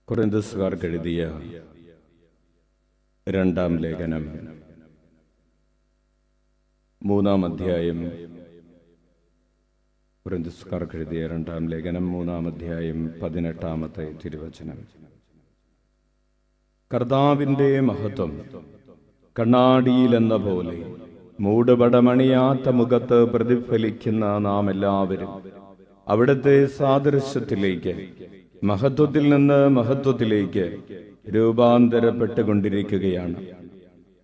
കൊരിന്ത്യസ്കാർക്ക് എഴുതിയ രണ്ടാം ലേഖനം 3-ാം അധ്യായം. കൊരിന്ത്യസ്കാർക്ക് എഴുതിയ രണ്ടാം ലേഖനം 3-ാം അധ്യായം 18-ാമത്തെ തിരുവചനം. കർത്താവിൻ്റെ മഹത്വം കണ്ണാടിയിലെന്ന പോലെ മൂടുപടമണിയാത്ത മുഖത്ത് പ്രതിഫലിക്കുന്ന നാം എല്ലാവരും അവിടുത്തെ സാദൃശ്യത്തിലേക്ക്, മഹത്വത്തിൽ നിന്ന് മഹത്വത്തിലേക്ക് രൂപാന്തരപ്പെട്ടുകൊണ്ടിരിക്കുകയാണ്.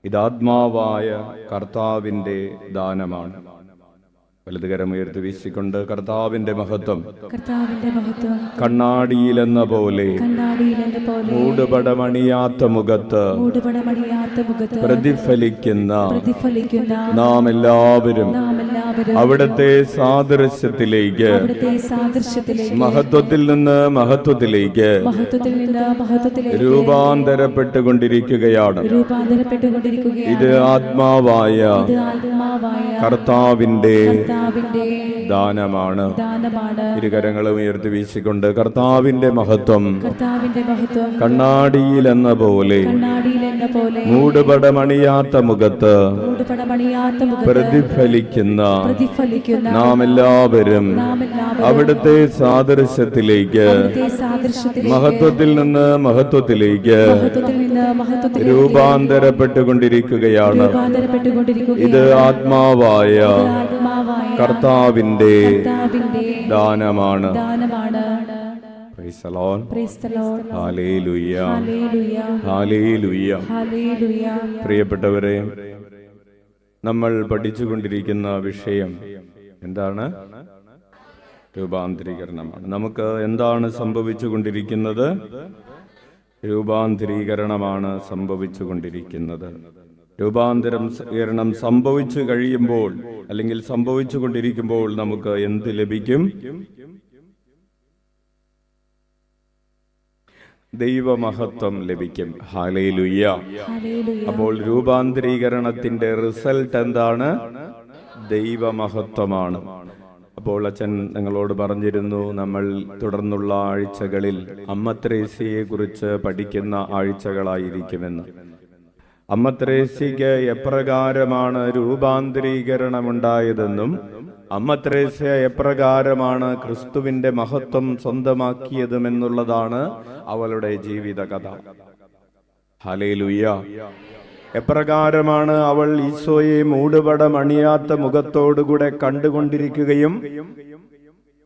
ഇതാത്മാവായ കർത്താവിൻ്റെ ദാനമാണ്. വലതുകരമുയർത്തി വീശിക്കൊണ്ട് കർത്താവിന്റെ മഹത്വം കണ്ണാടിയിലെന്ന പോലെ മൂടുപടമണിയാത്ത മുഖത്ത് പ്രതിഫലിക്കുന്ന നാം എല്ലാവരും അവിടുത്തെ സാദൃശ്യത്തിലേക്ക്, മഹത്വത്തിൽ നിന്ന് മഹത്വത്തിലേക്ക് രൂപാന്തരപ്പെട്ടുകൊണ്ടിരിക്കുകയാണ്. ഇത് ആത്മാവായ കർത്താവിന്റെ ദാനമാണ്. ഇരുകരങ്ങളും ഉയർത്തി വീശിക്കൊണ്ട് കർത്താവിന്റെ മഹത്വം കണ്ണാടിയിലെന്ന പോലെ മൂടുപടമണിയാത്ത മുഖത്ത് പ്രതിഫലിക്കുന്ന നാം എല്ലാവരും അവിടുത്തെ സാദൃശ്യത്തിലേക്ക്, മഹത്വത്തിൽ നിന്ന് മഹത്വത്തിലേക്ക് രൂപാന്തരപ്പെട്ടുകൊണ്ടിരിക്കുകയാണ്. ഇത് ആത്മാവായ കർത്താവിന്റെ ദാനമാണ്. പ്രിയപ്പെട്ടവരെ, നമ്മൾ പഠിച്ചുകൊണ്ടിരിക്കുന്ന വിഷയം എന്താണ്? രൂപാന്തരീകരണമാണ്. നമുക്ക് എന്താണ് സംഭവിച്ചുകൊണ്ടിരിക്കുന്നത്? രൂപാന്തരീകരണമാണ് സംഭവിച്ചുകൊണ്ടിരിക്കുന്നത്. രൂപാന്തരീകരണം സംഭവിച്ചു കഴിയുമ്പോൾ, അല്ലെങ്കിൽ സംഭവിച്ചു കൊണ്ടിരിക്കുമ്പോൾ നമുക്ക് എന്ത് ലഭിക്കും? ദൈവമഹത്വം ലഭിക്കും. ഹല്ലേലൂയ. അപ്പോൾ രൂപാന്തരീകരണത്തിന്റെ റിസൾട്ട് എന്താണ്? ദൈവമഹത്വമാണ്. അപ്പോൾ അച്ഛൻ നിങ്ങളോട് പറഞ്ഞിരുന്നു, നമ്മൾ തുടർന്നുള്ള ആഴ്ചകളിൽ അമ്മ ത്രേസ്യയെ കുറിച്ച് പഠിക്കുന്ന ആഴ്ചകളായിരിക്കുമെന്ന്. അമ്മ ത്രേസ്യയ്ക്ക് എപ്രകാരമാണ് രൂപാന്തരീകരണമുണ്ടായതെന്നും അമ്മ ത്രേസ്യ എപ്രകാരമാണ് ക്രിസ്തുവിന്റെ മഹത്വം സ്വന്തമാക്കിയതുമെന്നുള്ളതാണ് അവളുടെ ജീവിത കഥ. ഹല്ലേലൂയ. എപ്രകാരമാണ് അവൾ ഈശോയെ മൂടുപടമണിയാത്ത മുഖത്തോടുകൂടെ കണ്ടുകൊണ്ടിരിക്കുകയും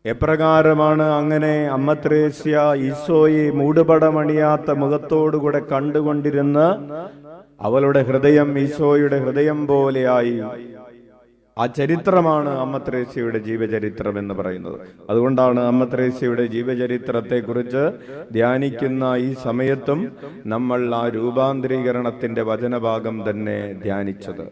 എപ്രകാരമാണ് അങ്ങനെ അമ്മ ത്രേസ്യ ഈശോയെ മൂടുപടമണിയാത്ത മുഖത്തോടുകൂടെ കണ്ടുകൊണ്ടിരുന്ന അവളുടെ ഹൃദയം ഈശോയുടെ ഹൃദയം പോലെയായി. ആ ചരിത്രമാണ് അമ്മ ത്രേസ്യയുടെ ജീവചരിത്രം എന്ന് പറയുന്നത്. അതുകൊണ്ടാണ് അമ്മ ത്രേസ്യയുടെ ജീവചരിത്രത്തെ കുറിച്ച് ധ്യാനിക്കുന്ന ഈ സമയത്തും നമ്മൾ ആ രൂപാന്തരീകരണത്തിന്റെ വചനഭാഗം തന്നെ ധ്യാനിച്ചത്.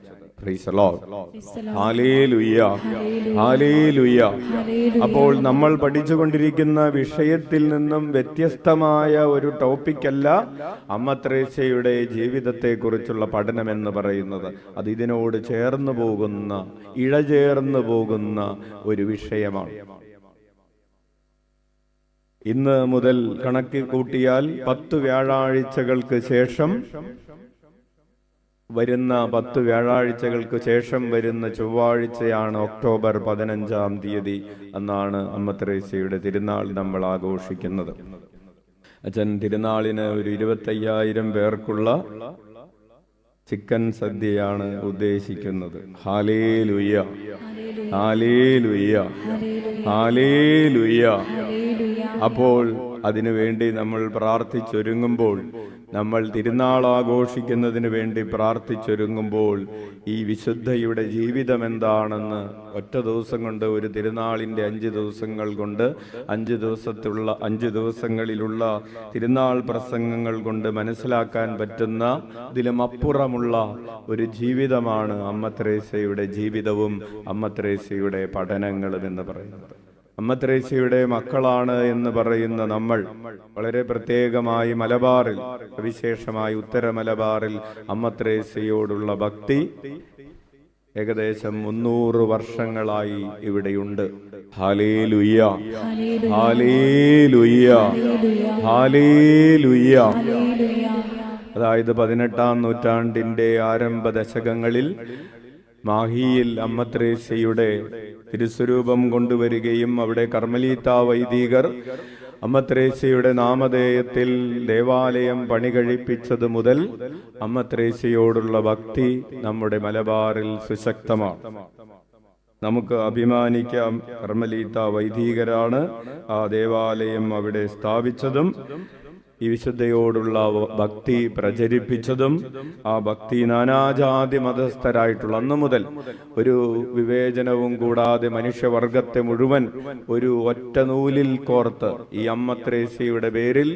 അപ്പോൾ നമ്മൾ പഠിച്ചുകൊണ്ടിരിക്കുന്ന വിഷയത്തിൽ നിന്നും വ്യത്യസ്തമായ ഒരു ടോപ്പിക്കല്ല അമ്മ ത്രേസ്യയുടെ ജീവിതത്തെ കുറിച്ചുള്ള പഠനം എന്ന് പറയുന്നത്. അത് ഇതിനോട് ചേർന്ന് പോകുന്ന, ഇഴചേർന്ന് പോകുന്ന ഒരു വിഷയമാണ്. ഇന്ന് മുതൽ കണക്ക് കൂട്ടിയാൽ 10 വ്യാഴാഴ്ചകൾക്ക് ശേഷം വരുന്ന 10 വ്യാഴാഴ്ചകൾക്ക് ശേഷം വരുന്ന ചൊവ്വാഴ്ചയാണ് ഒക്ടോബർ 15-ാം തീയതി. എന്നാണ് അമ്മ ത്രേസ്യയുടെ തിരുനാൾ നമ്മൾ ആഘോഷിക്കുന്നത്. അച്ഛൻ തിരുനാളിന് ഒരു 25,000 പേർക്കുള്ള ചിക്കൻ സദ്യയാണ് ഉദ്ദേശിക്കുന്നത്. Hallelujah, hallelujah, hallelujah. അപ്പോൾ അതിനുവേണ്ടി നമ്മൾ പ്രാർത്ഥിച്ചൊരുങ്ങുമ്പോൾ, നമ്മൾ തിരുനാൾ ആഘോഷിക്കുന്നതിന് വേണ്ടി പ്രാർത്ഥിച്ചൊരുങ്ങുമ്പോൾ, ഈ വിശുദ്ധയുടെ ജീവിതം എന്താണെന്ന് ഒറ്റ ദിവസം കൊണ്ട്, ഒരു തിരുനാളിൻ്റെ 5 ദിവസങ്ങൾ കൊണ്ട്, 5 ദിവസങ്ങളിലുള്ള തിരുനാൾ പ്രസംഗങ്ങൾ കൊണ്ട് മനസ്സിലാക്കാൻ പറ്റുന്ന, ഇതിലും അപ്പുറമുള്ള ഒരു ജീവിതമാണ് അമ്മ ത്രേസ്യയുടെ ജീവിതവും അമ്മ ത്രേസ്യയുടെ പഠനങ്ങളും എന്ന് പറയുന്നത്. അമ്മ ത്രേസ്യയുടെ മക്കളാണ് എന്ന് പറയുന്ന നമ്മൾ വളരെ പ്രത്യേകമായി മലബാറിൽ, വിശേഷമായി ഉത്തര മലബാറിൽ അമ്മ ത്രേസ്യയോടുള്ള ഭക്തി ഏകദേശം 300 വർഷങ്ങളായി ഇവിടെയുണ്ട്. Hallelujah, hallelujah, hallelujah. അതായത് 18-ാം നൂറ്റാണ്ടിന്റെ ആരംഭ ദശകങ്ങളിൽ മാഹിയിൽ അമ്മ ത്രേസ്യയുടെ തിരുസ്വരൂപം കൊണ്ടുവരികയും അവിടെ കർമ്മലീത്ത വൈദികർ അമ്മ ത്രേസ്യയുടെ നാമധേയത്തിൽ ദേവാലയം പണി കഴിപ്പിച്ചത് മുതൽ അമ്മ ത്രേസ്യയോടുള്ള ഭക്തി നമ്മുടെ മലബാറിൽ സുശക്തമാണ്. നമുക്ക് അഭിമാനിക്കാം, കർമ്മലീത്ത വൈദികരാണ് ആ ദേവാലയം അവിടെ സ്ഥാപിച്ചതും ഈ വിശുദ്ധയോടുള്ള ഭക്തി പ്രചരിപ്പിച്ചതും. ആ ഭക്തി നാനാജാതി മതസ്ഥരായിട്ടുള്ള അന്നു മുതൽ ഒരു വിവേചനവും കൂടാതെ മനുഷ്യവർഗത്തെ മുഴുവൻ ഒരു ഒറ്റ നൂലിൽ കോർത്ത് ഈ അമ്മ ത്രേസ്യയുടെ പേരിൽ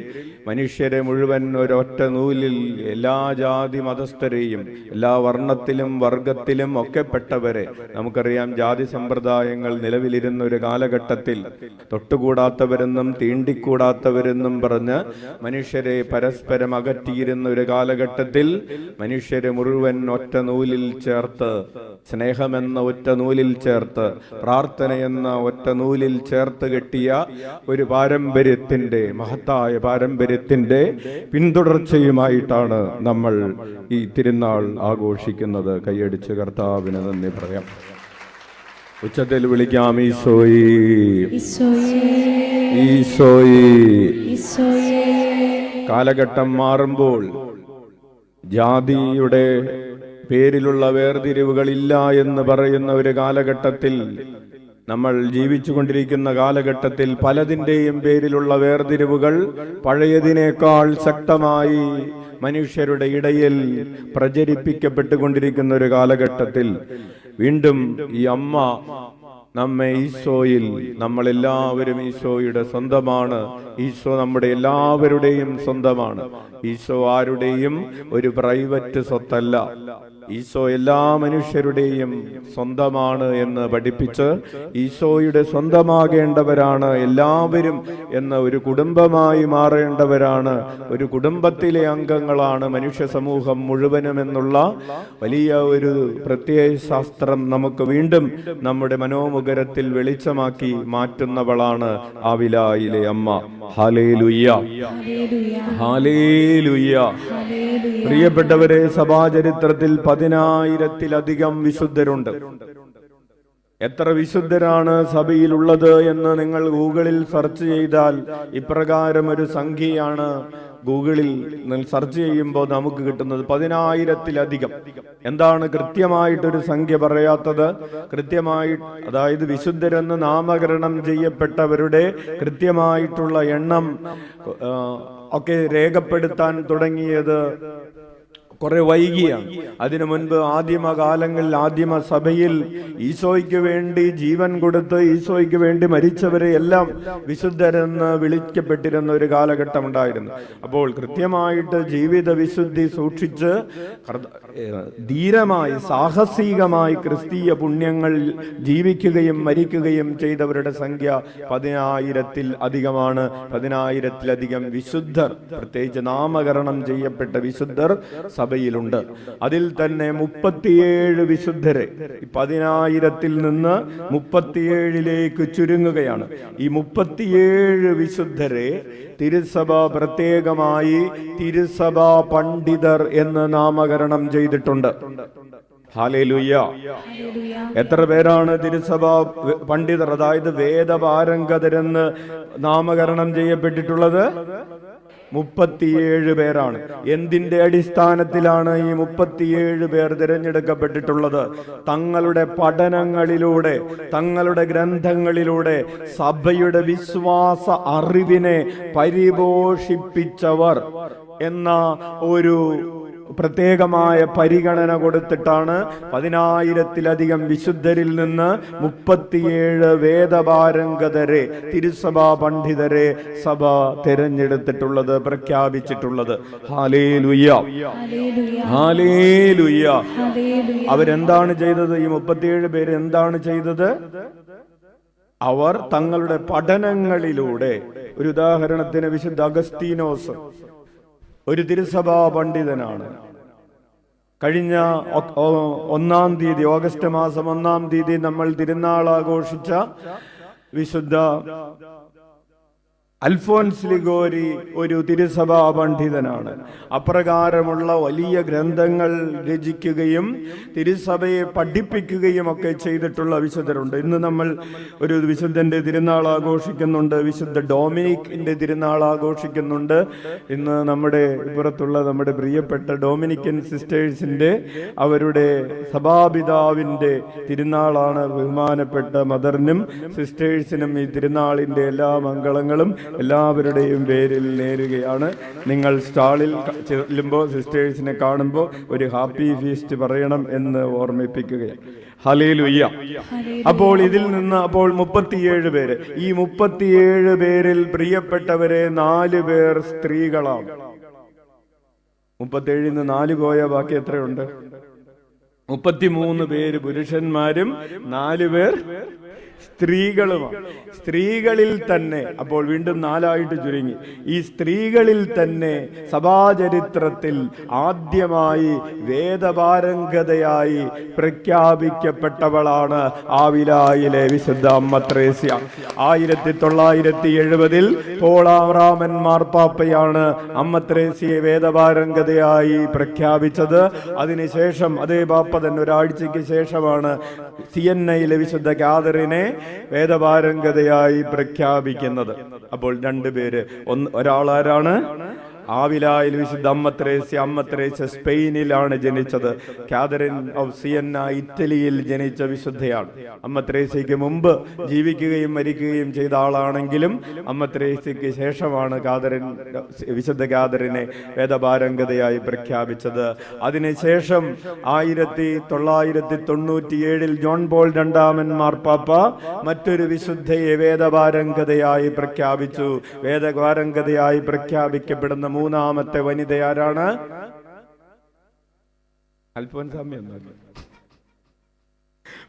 മനുഷ്യരെ മുഴുവൻ ഒരൊറ്റ നൂലിൽ എല്ലാ ജാതി മതസ്ഥരെയും എല്ലാ വർണ്ണത്തിലും വർഗത്തിലും ഒക്കെ പെട്ടവരെ, നമുക്കറിയാം ജാതി സമ്പ്രദായങ്ങൾ നിലവിലിരുന്ന ഒരു കാലഘട്ടത്തിൽ തൊട്ടുകൂടാത്തവരെന്നും തീണ്ടിക്കൂടാത്തവരെന്നും പറഞ്ഞ് മനുഷ്യരെ പരസ്പരം അകറ്റിയിരുന്ന ഒരു കാലഘട്ടത്തിൽ മനുഷ്യരെ മുഴുവൻ ഒറ്റ നൂലിൽ ചേർത്ത്, സ്നേഹമെന്ന ഒറ്റ നൂലിൽ ചേർത്ത്, പ്രാർത്ഥന എന്ന ഒറ്റ നൂലിൽ ചേർത്ത് കെട്ടിയ ഒരു പാരമ്പര്യത്തിന്റെ, മഹത്തായ പാരമ്പര്യത്തിന്റെ പിന്തുടർച്ചയുമായിട്ടാണ് നമ്മൾ ഈ തിരുനാൾ ആഘോഷിക്കുന്നത്. കൈയടിച്ച് കർത്താവിന് നന്ദി പറയാം. ഉച്ചത്തിൽ വിളിക്കാം, ഈശോയേ, ഈശോയേ. കാലഘട്ടം മാറുമ്പോൾ ജാതിയുടെ പേരിലുള്ള വേർതിരിവുകളില്ല എന്ന് പറയുന്ന ഒരു കാലഘട്ടത്തിൽ നമ്മൾ ജീവിച്ചു കൊണ്ടിരിക്കുന്ന കാലഘട്ടത്തിൽ പലതിൻ്റെയും പേരിലുള്ള വേർതിരിവുകൾ പഴയതിനേക്കാൾ ശക്തമായി മനുഷ്യരുടെ ഇടയിൽ പ്രചരിപ്പിക്കപ്പെട്ടുകൊണ്ടിരിക്കുന്ന ഒരു കാലഘട്ടത്തിൽ വീണ്ടും ഈ അമ്മ നമ്മെ ഈശോയിൽ, നമ്മളെല്ലാവരും ഈശോയുടെ സ്വന്തമാണ്. ഈശോ നമ്മുടെ എല്ലാവരുടെയും സ്വന്തമാണ്. ഈശോ ആരുടെയും ഒരു പ്രൈവറ്റ് സ്വത്തല്ല. ഈശോ എല്ലാ മനുഷ്യരുടെയും സ്വന്തമാണ് എന്ന് പഠിപ്പിച്ച് ഈശോയുടെ സ്വന്തമാകേണ്ടവരാണ് എല്ലാവരും എന്ന ഒരു കുടുംബമായി മാറേണ്ടവരാണ്, ഒരു കുടുംബത്തിലെ അംഗങ്ങളാണ് മനുഷ്യ സമൂഹം മുഴുവനും എന്നുള്ള വലിയ ഒരു പ്രത്യയശാസ്ത്രം നമുക്ക് വീണ്ടും നമ്മുടെ മനോമുഖരത്തിൽ വെളിച്ചമാക്കി മാറ്റുന്നവളാണ് ആവിലായിലെ അമ്മ. Hallelujah, hallelujah. പ്രിയപ്പെട്ടവരെ, സഭാചരിത്രത്തിൽ 10,000-ത്തിലധികം വിശുദ്ധരുണ്ട്. എത്ര വിശുദ്ധരാണ് സഭയിലുള്ളത് എന്ന് നിങ്ങൾ ഗൂഗിളിൽ സെർച്ച് ചെയ്താൽ ഇപ്രകാരം ഒരു സംഖ്യയാണ് ഗൂഗിളിൽ സെർച്ച് ചെയ്യുമ്പോൾ നമുക്ക് കിട്ടുന്നത്. 10,000-ത്തിലധികം. എന്താണ് കൃത്യമായിട്ടൊരു സംഖ്യ പറയാത്തത്? കൃത്യമായി, അതായത് വിശുദ്ധരെന്ന് നാമകരണം ചെയ്യപ്പെട്ടവരുടെ കൃത്യമായിട്ടുള്ള എണ്ണം ഒക്കെ രേഖപ്പെടുത്താൻ തുടങ്ങിയത് കുറെ വൈകിയാണ്. അതിനു മുൻപ് ആദിമകാലങ്ങളിൽ, ആദിമ സഭയിൽ ഈശോയ്ക്ക് വേണ്ടി ജീവൻ കൊടുത്ത് ഈശോയ്ക്ക് വേണ്ടി മരിച്ചവരെ എല്ലാം വിശുദ്ധരെന്ന് വിളിക്കപ്പെട്ടിരുന്ന ഒരു കാലഘട്ടം ഉണ്ടായിരുന്നു. അപ്പോൾ കൃത്യമായിട്ട് ജീവിത വിശുദ്ധി സൂക്ഷിച്ച് ധീരമായി, സാഹസികമായി ക്രിസ്തീയ പുണ്യങ്ങൾ ജീവിക്കുകയും മരിക്കുകയും ചെയ്തവരുടെ സംഖ്യ 10,000-ൽ അധികമാണ്. വിശുദ്ധർ, പ്രത്യേകിച്ച് നാമകരണം ചെയ്യപ്പെട്ട വിശുദ്ധർ സഭയിലുണ്ട്. അതിൽ തന്നെ 37 വിശുദ്ധരെ 10,000-ൽ നിന്ന് 37-ലേക്ക് ചുരുങ്ങുകയാണ്. ഈ 37 വിശുദ്ധരെ തിരുസഭ പ്രത്യേകമായി തിരുസഭാ പണ്ഡിതർ എന്ന് നാമകരണം ചെയ്തിട്ടുണ്ട്. ഹല്ലേലൂയ. എത്ര പേരാണ് തിരുസഭാ പണ്ഡിതർ, അതായത് വേദപാരംഗതരെന്ന് നാമകരണം ചെയ്യപ്പെട്ടിട്ടുള്ളത്? 37 പേരാണ്. എന്തിന്റെ അടിസ്ഥാനത്തിലാണ് ഈ 37 പേർ തിരഞ്ഞെടുക്കപ്പെട്ടിട്ടുള്ളത്? തങ്ങളുടെ പഠനങ്ങളിലൂടെ, തങ്ങളുടെ ഗ്രന്ഥങ്ങളിലൂടെ സഭയുടെ വിശ്വാസ അറിവിനെ പരിപോഷിപ്പിച്ചവർ എന്ന ഒരു പ്രത്യേകമായ പരിഗണന കൊടുത്തിട്ടാണ് 10,000-ത്തിലധികം വിശുദ്ധരിൽ നിന്ന് 37 വേദപാരംഗതരെ, തിരുസഭാ പണ്ഡിതരെ സഭ തിരഞ്ഞെടുത്തിട്ടുള്ളത്, പ്രഖ്യാപിച്ചിട്ടുള്ളത്. Hallelujah, hallelujah. അവരെന്താണ് ചെയ്തത്? ഈ 37 പേര് എന്താണ് ചെയ്തത്? അവർ തങ്ങളുടെ പഠനങ്ങളിലൂടെ, ഒരു ഉദാഹരണത്തിന് വിശുദ്ധ അഗസ്തീനോസ് ഒരു തിരുസഭാ പണ്ഡിതനാണ്. കഴിഞ്ഞ 1-ാം തീയതി, ഓഗസ്റ്റ് മാസം 1-ാം തീയതി നമ്മൾ തിരുനാൾ ആഘോഷിച്ച വിശുദ്ധ അൽഫോൻസ് ലിഗോരി ഒരു തിരുസഭാ പണ്ഡിതനാണ്. അപ്രകാരമുള്ള വലിയ ഗ്രന്ഥങ്ങൾ രചിക്കുകയും തിരുസഭയെ പഠിപ്പിക്കുകയും ഒക്കെ ചെയ്തിട്ടുള്ള വിശുദ്ധരുണ്ട്. ഇന്ന് നമ്മൾ ഒരു വിശുദ്ധന്റെ തിരുനാൾ ആഘോഷിക്കുന്നുണ്ട്, വിശുദ്ധ ഡൊമിനിക്കിന്റെ തിരുനാൾ ആഘോഷിക്കുന്നുണ്ട്. ഇന്ന് നമ്മുടെ പുറത്തുള്ള നമ്മുടെ പ്രിയപ്പെട്ട ഡൊമിനിക്കൻ സിസ്റ്റേഴ്സിന്റെ അവരുടെ സഭാപിതാവിന്റെ തിരുനാളാണ്. ബഹുമാനപ്പെട്ട മദറിനും സിസ്റ്റേഴ്സിനും ഈ തിരുനാളിന്റെ എല്ലാ മംഗളങ്ങളും എല്ലാവരുടെയും പേരിൽ നേരുകയാണ്. നിങ്ങൾ സ്റ്റാളിൽ ചെല്ലുമ്പോൾ സിസ്റ്റേഴ്സിനെ കാണുമ്പോൾ ഒരു ഹാപ്പി ഫീസ്റ്റ് പറയണം എന്ന് ഓർമ്മിപ്പിക്കുകയാണ്. ഹല്ലേലൂയ. അപ്പോൾ ഇതിൽ നിന്ന് 37 പേര്. ഈ 37 പേരിൽ പ്രിയപ്പെട്ടവരെ 4 പേർ സ്ത്രീകളാണ്. 37 4 പോയ ബാക്കി എത്രയുണ്ട്? 33 പേര് പുരുഷന്മാരും 4 പേർ സ്ത്രീകളുമാണ്. സ്ത്രീകളിൽ തന്നെ, അപ്പോൾ വീണ്ടും 4 ചുരുങ്ങി. ഈ സ്ത്രീകളിൽ തന്നെ സഭാചരിത്രത്തിൽ ആദ്യമായി വേദപാരംഗതയായി പ്രഖ്യാപിക്കപ്പെട്ടവളാണ് ആവിലായിലെ വിശുദ്ധ അമ്മ ത്രേസ്യ. 1970 പോളാറാമൻ മാർപ്പാപ്പയാണ് അമ്മ ത്രേസ്യയെ വേദപാരംഗതയായി പ്രഖ്യാപിച്ചത്. അതിനുശേഷം അതേ പാപ്പ തന്നെ ഒരാഴ്ചയ്ക്ക് ശേഷമാണ് സിയന്നയിലെ വിശുദ്ധ കാതറിനെ വേദപാരംഗതയായി പ്രഖ്യാപിക്കുന്നത്. അപ്പോൾ 2 പേര്. ഒരാളാരാണ്? ആവിലായിൽ വിശുദ്ധ അമ്മ ത്രേസ്യ സ്പെയിനിലാണ് ജനിച്ചത്. കാതറിൻ ഓഫ് സിയന്ന ഇറ്റലിയിൽ ജനിച്ച വിശുദ്ധയാണ്. അമ്മ ത്രേസ്യയ്ക്ക് മുമ്പ് ജീവിക്കുകയും മരിക്കുകയും ചെയ്ത ആളാണെങ്കിലും അമ്മ ത്രേസ്യയ്ക്ക് ശേഷമാണ് വിശുദ്ധ കാതറിനെ വേദപാരംഗതയായി പ്രഖ്യാപിച്ചത്. അതിനുശേഷം 1997 ജോൺ പോൾ 2 മാർപ്പാപ്പ മറ്റൊരു വിശുദ്ധയെ വേദപാരംഗതയായി പ്രഖ്യാപിച്ചു. വേദപാരംഗതയായി പ്രഖ്യാപിക്കപ്പെടുന്ന 3-ാമത്തെ വനിത ആരാണ്? അൽഫോൻസാമ്മയൊന്നുമല്ല.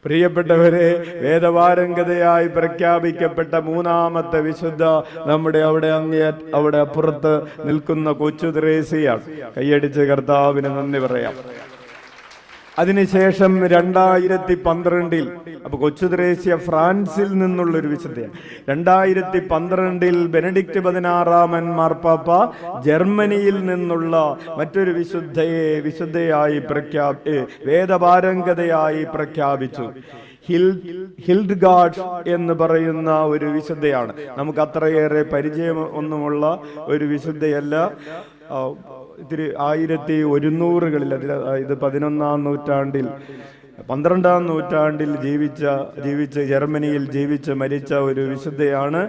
പ്രിയപ്പെട്ടവരെ, വേദപാരംഗതയായി പ്രഖ്യാപിക്കപ്പെട്ട 3-ാമത്തെ വിശുദ്ധ നമ്മുടെ അവിടെ അപ്പുറത്ത് നിൽക്കുന്ന കൊച്ചു ത്രേസ്യയാണ്. കൈയടിച്ച് കർത്താവിന് നന്ദി പറയാം. അതിനുശേഷം 2012 അപ്പൊ കൊച്ചു ത്രേസ്യ ഫ്രാൻസിൽ നിന്നുള്ളൊരു വിശുദ്ധയാണ്. 2012 ബെനഡിക്റ്റ് 16 മാർപ്പാപ്പ ജർമ്മനിയിൽ നിന്നുള്ള മറ്റൊരു വിശുദ്ധയായി വേദപാരംഗതയായി പ്രഖ്യാപിച്ചു. ഹിൽഡ്ഗാർഡ് എന്ന് പറയുന്ന ഒരു വിശുദ്ധയാണ്. നമുക്ക് അത്രയേറെ പരിചയം ഒന്നുമുള്ള ഒരു വിശുദ്ധയല്ല. 1100കളിൽ, ഇത് 11-ാം നൂറ്റാണ്ടിൽ 12-ാം നൂറ്റാണ്ടിൽ ജീവിച്ച് ജർമ്മനിയിൽ ജീവിച്ച് മരിച്ച ഒരു വിശുദ്ധയാണ്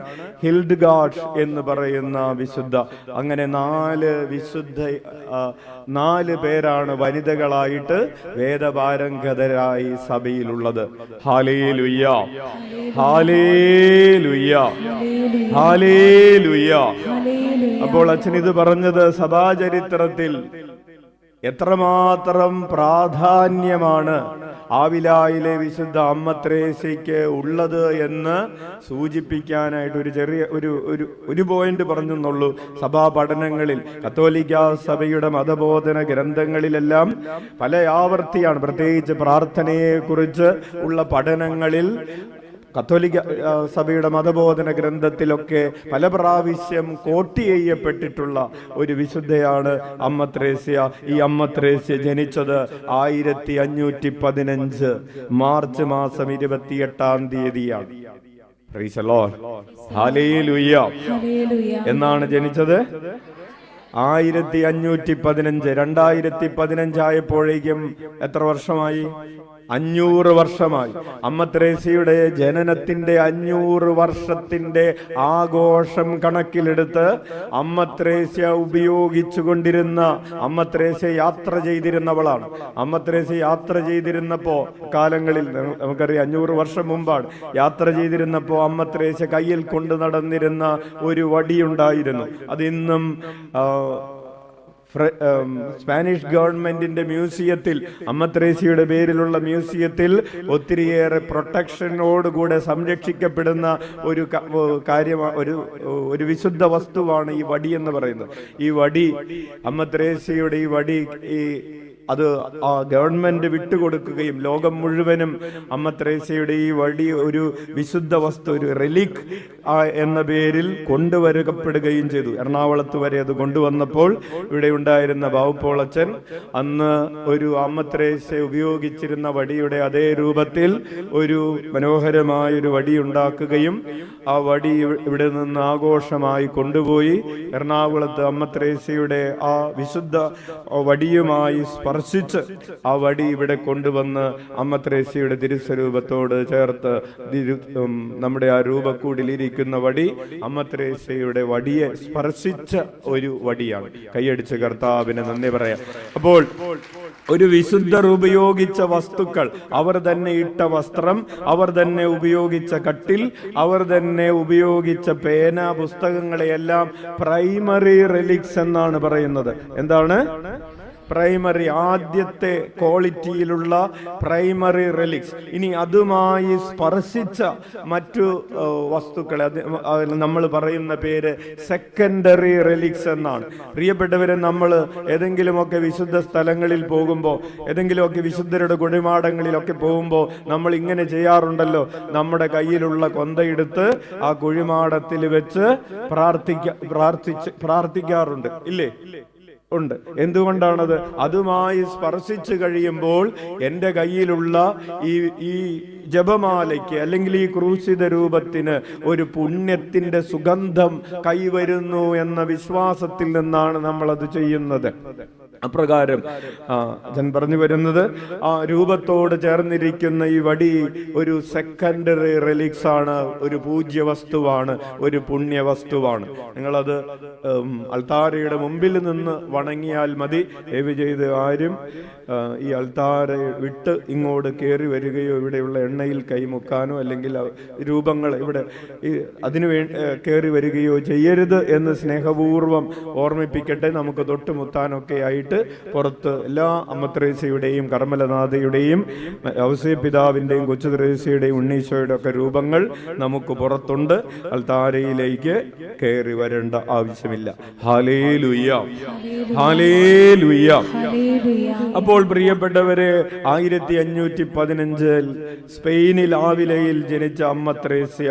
ഹിൽഡ്ഗാർഡ് എന്ന് പറയുന്ന വിശുദ്ധ. അങ്ങനെ 4 പേരാണ് വനിതകളായിട്ട് വേദപാരംഗതരായി സഭയിലുള്ളത്. Hallelujah, hallelujah, hallelujah. അപ്പോൾ അച്ഛൻ ഇത് പറഞ്ഞത് സഭാചരിത്രത്തിൽ എത്രമാത്രം പ്രാധാന്യമാണ് ആവിലായിലെ വിശുദ്ധ അമ്മ ത്രേസ്യയ്ക്ക് ഉള്ളത് എന്ന് സൂചിപ്പിക്കാനായിട്ട് ഒരു ചെറിയ ഒരു പോയിന്റ് പറഞ്ഞെന്നുള്ളൂ. സഭാ പഠനങ്ങളിൽ, കത്തോലിക്ക സഭയുടെ മതബോധന ഗ്രന്ഥങ്ങളിലെല്ലാം പല ആവർത്തിയാണ്, പ്രത്യേകിച്ച് പ്രാർത്ഥനയെ കുറിച്ച് ഉള്ള പഠനങ്ങളിൽ കത്തോലിക്ക സഭയുടെ മതബോധന ഗ്രന്ഥത്തിലൊക്കെ പല പ്രാവശ്യം കോട്ട് ചെയ്യപ്പെട്ടിട്ടുള്ള ഒരു വിശുദ്ധയാണ് അമ്മ ത്രേസ്യ. ഈ അമ്മ ത്രേസ്യ ജനിച്ചത് 1515 മാർച്ച് മാസം 28-ാം തീയതിയാണ്. പ്രൈസ് ദി ലോർഡ്, ഹല്ലേലൂയ എന്നാണ് ജനിച്ചത്. 1515. 2015 ആയപ്പോഴേക്കും എത്ര വർഷമായി? 500 വർഷമായി. അമ്മ ത്രേസ്യയുടെ ജനനത്തിന്റെ 500 വർഷത്തിന്റെ ആഘോഷം കണക്കിലെടുത്ത് അമ്മ ത്രേസ്യ ഉപയോഗിച്ചു കൊണ്ടിരുന്ന, അമ്മ ത്രേസ്യ യാത്ര ചെയ്തിരുന്നവളാണ്. അമ്മ ത്രേസ്യ യാത്ര ചെയ്തിരുന്നപ്പോ കാലങ്ങളിൽ, നമുക്കറിയാം 500 വർഷം മുമ്പാണ്, യാത്ര ചെയ്തിരുന്നപ്പോ അമ്മ ത്രേസ്യ കയ്യിൽ കൊണ്ടു നടന്നിരുന്ന ഒരു വടിയുണ്ടായിരുന്നു. അതിന്നും സ്പാനിഷ് ഗവൺമെന്റിന്റെ മ്യൂസിയത്തിൽ, അമ്മ ത്രേസ്യയുടെ പേരിലുള്ള മ്യൂസിയത്തിൽ ഒത്തിരിയേറെ പ്രൊട്ടക്ഷനോടുകൂടെ സംരക്ഷിക്കപ്പെടുന്ന ഒരു കാര്യമാണ്, ഒരു വിശുദ്ധ വസ്തുവാണ് ഈ വടി എന്ന് പറയുന്നത്. ഈ വടി, അമ്മ ത്രേസ്യയുടെ ഈ വടി അത് ആ ഗവൺമെന്റ് വിട്ടുകൊടുക്കുകയും ലോകം മുഴുവനും അമ്മ ത്രേസ്യയുടെ ഈ വടി ഒരു വിശുദ്ധ വസ്തു, ഒരു റെലിക് എന്ന പേരിൽ കൊണ്ടുവരപ്പെടുകയും ചെയ്തു. എറണാകുളത്ത് വരെ അത് കൊണ്ടുവന്നപ്പോൾ ഇവിടെ ഉണ്ടായിരുന്ന ബാവുപ്പോളച്ചൻ അന്ന് ഒരു അമ്മ ത്രേസ്യ ഉപയോഗിച്ചിരുന്ന വടിയുടെ അതേ രൂപത്തിൽ ഒരു മനോഹരമായൊരു വടി ഉണ്ടാക്കുകയും ആ വടി ഇവിടെ നിന്ന് ആഘോഷമായി കൊണ്ടുപോയി എറണാകുളത്ത് അമ്മ ത്രേസ്യയുടെ ആ വിശുദ്ധ വടിയുമായി സ്പർശിച്ച് ആ വടി ഇവിടെ കൊണ്ടുവന്ന് അമ്മ ത്രേസ്യയുടെ തിരുസ്വരൂപത്തോട് ചേർത്ത് നമ്മുടെ ആ രൂപക്കൂടിലിരിക്കുന്ന വടി അമ്മ ത്രേസ്യയുടെ വടിയെ സ്പർശിച്ച ഒരു വടിയാണ്. കൈയടിച്ച് കർത്താവിന് നന്ദി പറയാം. അപ്പോൾ ഒരു വിശുദ്ധർ ഉപയോഗിച്ച വസ്തുക്കൾ, അവർ തന്നെ ഇട്ട വസ്ത്രം, അവർ തന്നെ ഉപയോഗിച്ച കട്ടിൽ, അവർ തന്നെ ഉപയോഗിച്ച പേന, പുസ്തകങ്ങളെയെല്ലാം പ്രൈമറി റെലിക്സ് എന്നാണ് പറയുന്നത്. എന്താണ് പ്രൈമറി? ആദ്യത്തെ ക്വാളിറ്റിയിലുള്ള പ്രൈമറി റെലിക്സ്. ഇനി അതുമായി സ്പർശിച്ച മറ്റു വസ്തുക്കളെ നമ്മൾ പറയുന്ന പേര് സെക്കൻഡറി റെലിക്സ് എന്നാണ്. പ്രിയപ്പെട്ടവരെ, നമ്മൾ ഏതെങ്കിലുമൊക്കെ വിശുദ്ധ സ്ഥലങ്ങളിൽ പോകുമ്പോൾ, ഏതെങ്കിലുമൊക്കെ വിശുദ്ധരുടെ കുഴിമാടങ്ങളിലൊക്കെ പോകുമ്പോൾ നമ്മൾ ഇങ്ങനെ ചെയ്യാറുണ്ടല്ലോ. നമ്മുടെ കയ്യിലുള്ള കൊന്തയെടുത്ത് ആ കുഴിമാടത്തിൽ വെച്ച് പ്രാർത്ഥിക്കാറുണ്ട്, ഇല്ലേ? ഉണ്ട്. എന്തുകൊണ്ടാണത്? അതുമായി സ്പർശിച്ചു കഴിയുമ്പോൾ എൻ്റെ കയ്യിലുള്ള ഈ ജപമാലയ്ക്ക് അല്ലെങ്കിൽ ഈ ക്രൂശിത രൂപത്തിന് ഒരു പുണ്യത്തിന്റെ സുഗന്ധം കൈവരുന്നു എന്ന വിശ്വാസത്തിൽ നിന്നാണ് നമ്മൾ അത് ചെയ്യുന്നത്. അപ്രകാരം ഞാൻ പറഞ്ഞു വരുന്നത്, ആ രൂപത്തോട് ചേർന്നിരിക്കുന്ന ഈ വടി ഒരു സെക്കൻഡറി റെലിക്സ് ആണ്, ഒരു പൂജ്യ വസ്തുവാണ്, ഒരു പുണ്യ വസ്തുവാണ്. നിങ്ങളത് അൾത്താരയുടെ മുമ്പിൽ നിന്ന് വണങ്ങിയാൽ മതി. ദയവ് ചെയ്ത് ആരും ഈ അൾത്താര വിട്ട് ഇങ്ങോട്ട് കയറി വരികയോ ഇവിടെയുള്ള എണ്ണയിൽ കൈമുക്കാനോ അല്ലെങ്കിൽ രൂപങ്ങൾ ഇവിടെ അതിനു വേണ്ടി കയറി വരികയോ ചെയ്യരുത് എന്ന് സ്നേഹപൂർവ്വം ഓർമ്മിപ്പിക്കട്ടെ. നമുക്ക് തൊട്ടുമുത്താനൊക്കെ ആയിട്ട് പുറത്ത് എല്ലാ അമ്മ ത്രേസ്യയുടെയും കർമ്മലനാഥയുടെയും ഔസേപ്പിതാവിന്റെയും കൊച്ചു ത്രേസ്യയുടെയും ഉണ്ണീശോയുടെ ഒക്കെ രൂപങ്ങൾ നമുക്ക് പുറത്തുണ്ട്. അൾത്താരയിലേക്ക് കയറി വരേണ്ട ആവശ്യമില്ല. Hallelujah, hallelujah. അപ്പോൾ പ്രിയപ്പെട്ടവരെ, 1515 സ്പെയിനിൽ ആവിലയിൽ ജനിച്ച അമ്മ ത്രേസ്യ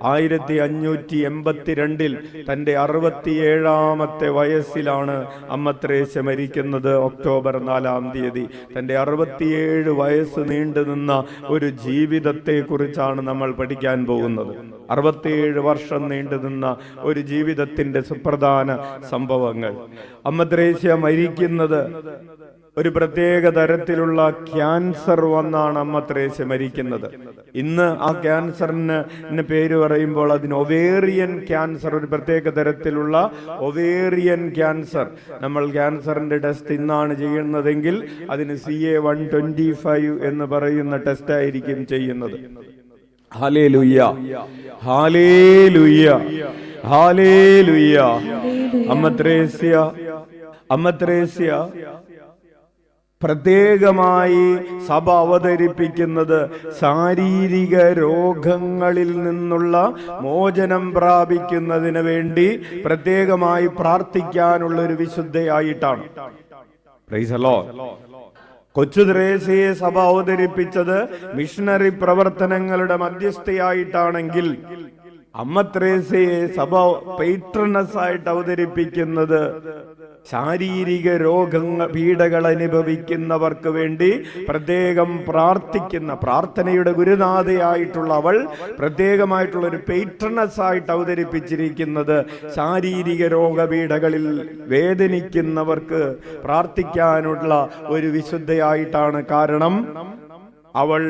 1582 തന്റെ 67ാമത്തെ വയസ്സിലാണ് അമ്മ ത്രേസ്യ മരിക്കുന്നത്. ഒക്ടോബർ 4-ാം തീയതി. തന്റെ 67 വയസ്സ് നീണ്ടുനിന്ന ഒരു ജീവിതത്തെ കുറിച്ചാണ് നമ്മൾ പഠിക്കാൻ പോകുന്നത്. 67 വർഷം നീണ്ടുനിന്ന ഒരു ജീവിതത്തിന്റെ സുപ്രധാന സംഭവങ്ങൾ. അമ്മ ത്രേസ്യ മരിക്കുന്നത് ഒരു പ്രത്യേക തരത്തിലുള്ള ക്യാൻസർ വന്നാണ് അമ്മ ത്രേസ്യ മരിക്കുന്നത്. ഇന്ന് ആ ക്യാൻസറിന് പേര് പറയുമ്പോൾ അതിന് ഒവേറിയൻ ക്യാൻസർ, ഒരു പ്രത്യേക തരത്തിലുള്ള ഒവേറിയൻ ക്യാൻസർ. നമ്മൾ ക്യാൻസറിന്റെ ടെസ്റ്റ് ഇന്നാണ് ചെയ്യുന്നതെങ്കിൽ അതിന് CA-125 എന്ന് പറയുന്ന ടെസ്റ്റ് ആയിരിക്കും ചെയ്യുന്നത്. Hallelujah, hallelujah, hallelujah. അമ്മ ത്രേസ്യ പ്രത്യേകമായി സഭ അവതരിപ്പിക്കുന്നത് ശാരീരിക രോഗങ്ങളിൽ നിന്നുള്ള മോചനം പ്രാപിക്കുന്നതിന് വേണ്ടി പ്രത്യേകമായി പ്രാർത്ഥിക്കാനുള്ള ഒരു വിശുദ്ധയായിട്ടാണ്. Price the Lord. കൊച്ചു ത്രേസ്യയെ സഭ അവതരിപ്പിച്ചത് മിഷണറി പ്രവർത്തനങ്ങളുടെ മധ്യസ്ഥയായിട്ടാണെങ്കിൽ അമ്മ ത്രേസ്യയെ സഭ പേട്രണസ് ആയിട്ട് അവതരിപ്പിക്കുന്നത് ശാരീരിക പീഡകൾ അനുഭവിക്കുന്നവർക്ക് വേണ്ടി പ്രത്യേകം പ്രാർത്ഥിക്കുന്ന, പ്രാർത്ഥനയുടെ ഗുരുനാഥയായിട്ടുള്ള അവൾ പ്രത്യേകമായിട്ടുള്ള ഒരു പേട്രണസ് ആയിട്ട് അവതരിപ്പിച്ചിരിക്കുന്നത് ശാരീരിക രോഗപീഡകളിൽ വേദനിക്കുന്നവർക്ക് പ്രാർത്ഥിക്കാനുള്ള ഒരു വിശുദ്ധയായിട്ടാണ്. കാരണം അവൾ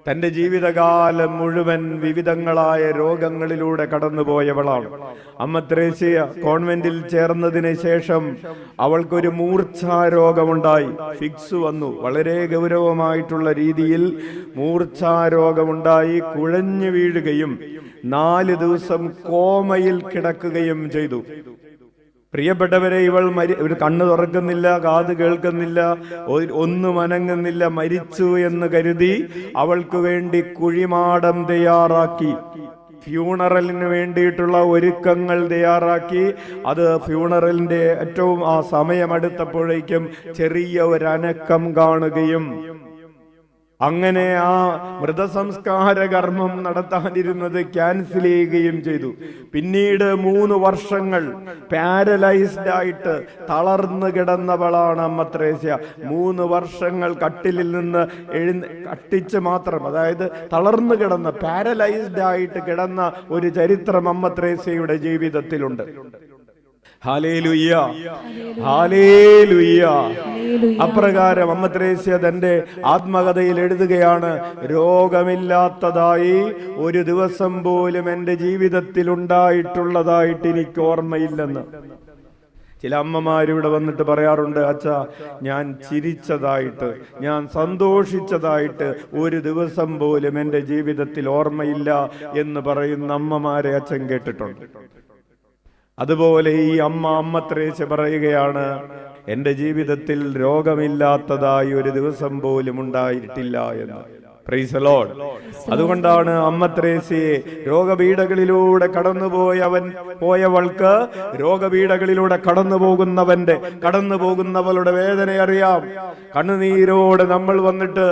തന്റെ ജീവിതകാലം മുഴുവൻ വിവിധങ്ങളായ രോഗങ്ങളിലൂടെ കടന്നുപോയവളാണ്. അമ്മ ത്രേസ്യ കോൺവെന്റിൽ ചേർന്നതിന് ശേഷം അവൾക്കൊരു മൂർച്ഛാരോഗമുണ്ടായി. ഫിക്സ് വന്നു. വളരെ ഗൗരവമായിട്ടുള്ള രീതിയിൽ മൂർച്ഛാരോഗമുണ്ടായി. കുഴഞ്ഞു വീഴുകയും 4 ദിവസം കോമയിൽ കിടക്കുകയും ചെയ്തു. പ്രിയപ്പെട്ടവരെ, ഇവൾ കണ്ണ് തുറക്കുന്നില്ല, കാത് കേൾക്കുന്നില്ല, ഒന്നും അനങ്ങുന്നില്ല. മരിച്ചു എന്ന് കരുതി അവൾക്ക് വേണ്ടി കുഴിമാടം തയ്യാറാക്കി. ഫ്യൂണറലിന് വേണ്ടിയിട്ടുള്ള ഒരുക്കങ്ങൾ തയ്യാറാക്കി. അത് ഫ്യൂണറലിന്റെ ഏറ്റവും ആ സമയം അടുത്തപ്പോഴേക്കും ചെറിയ ഒരു അനക്കം കാണുകയും അങ്ങനെ ആ മൃതസംസ്കാര കർമ്മം നടത്താനിരുന്നത് ക്യാൻസൽ ചെയ്യുകയും ചെയ്തു. പിന്നീട് 3 വർഷങ്ങൾ പാരലൈസ്ഡ് ആയിട്ട് തളർന്നു കിടന്നവളാണ് അമ്മ ത്രേസ്യ. 3 വർഷങ്ങൾ കട്ടിലിൽ നിന്ന് കട്ടിച്ച് മാത്രം, അതായത് തളർന്നു കിടന്ന, പാരലൈസ്ഡ് ആയിട്ട് കിടന്ന ഒരു ചരിത്രം അമ്മ ത്രേസ്യയുടെ ജീവിതത്തിലുണ്ട്. Hallelujah, hallelujah. അപ്രകാരം അമ്മ ത്രേസ്യ തന്റെ ആത്മകഥയിൽ എഴുതുകയാണ്, രോഗമില്ലാത്തതായി ഒരു ദിവസം പോലും എന്റെ ജീവിതത്തിൽ ഉണ്ടായിട്ടുള്ളതായിട്ട് എനിക്ക് ഓർമ്മയില്ലെന്ന്. ചില അമ്മമാരിവിടെ വന്നിട്ട് പറയാറുണ്ട്, അച്ഛാ ഞാൻ ചിരിച്ചതായിട്ട്, ഞാൻ സന്തോഷിച്ചതായിട്ട് ഒരു ദിവസം പോലും എന്റെ ജീവിതത്തിൽ ഓർമ്മയില്ല എന്ന് പറയുന്ന അമ്മമാരെ അച്ഛൻ കേട്ടിട്ടുണ്ട്. അതുപോലെ ഈ അമ്മ ത്രേസ്യ പറയുകയാണ്, എന്റെ ജീവിതത്തിൽ രോഗമില്ലാത്തതായി ഒരു ദിവസം പോലും ഉണ്ടായിട്ടില്ല എന്ന്. Price the Lord. അതുകൊണ്ടാണ് അമ്മ ത്രേസ്യയെ രോഗപീഠകളിലൂടെ പോയവൾക്ക് രോഗപീഠകളിലൂടെ കടന്നു പോകുന്നവളുടെ വേദന അറിയാം. കണ്ണുനീരോടെ നമ്മൾ വന്നിട്ട്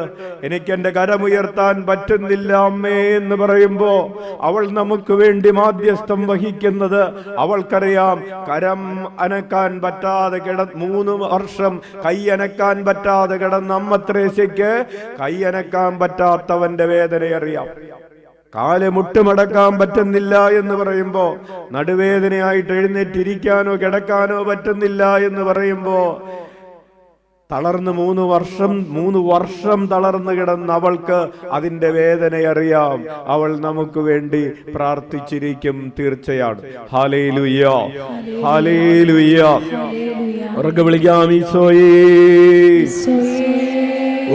എനിക്ക് എന്റെ കരമുയർത്താൻ പറ്റുന്നില്ല അമ്മേ എന്ന് പറയുമ്പോ അവൾ നമുക്ക് വേണ്ടി മാധ്യസ്ഥം വഹിക്കുന്നത് അവൾക്കറിയാം. കരം അനക്കാൻ പറ്റാതെ 3 വർഷം കൈ അനക്കാൻ പറ്റാതെ കിടന്ന അമ്മ ത്രേസ്യയ്ക്ക് കൈ അനക്കാൻ പറ്റാത്തവന്റെ വേദന അറിയാം. കാല് മുട്ടുമടക്കാൻ പറ്റുന്നില്ല എന്ന് പറയുമ്പോ, നടുവേദനയായിട്ട് എഴുന്നേറ്റിരിക്കാനോ കിടക്കാനോ പറ്റുന്നില്ല എന്ന് പറയുമ്പോ, തളർന്ന് 3 വർഷം തളർന്നു കിടന്ന അവൾക്ക് അതിന്റെ വേദന അറിയാം. അവൾ നമുക്ക് വേണ്ടി പ്രാർത്ഥിച്ചിരിക്കും തീർച്ചയാണ്. Hallelujah, hallelujah. ഉറക്കെ വിളിക്കാം ഈശോയേ,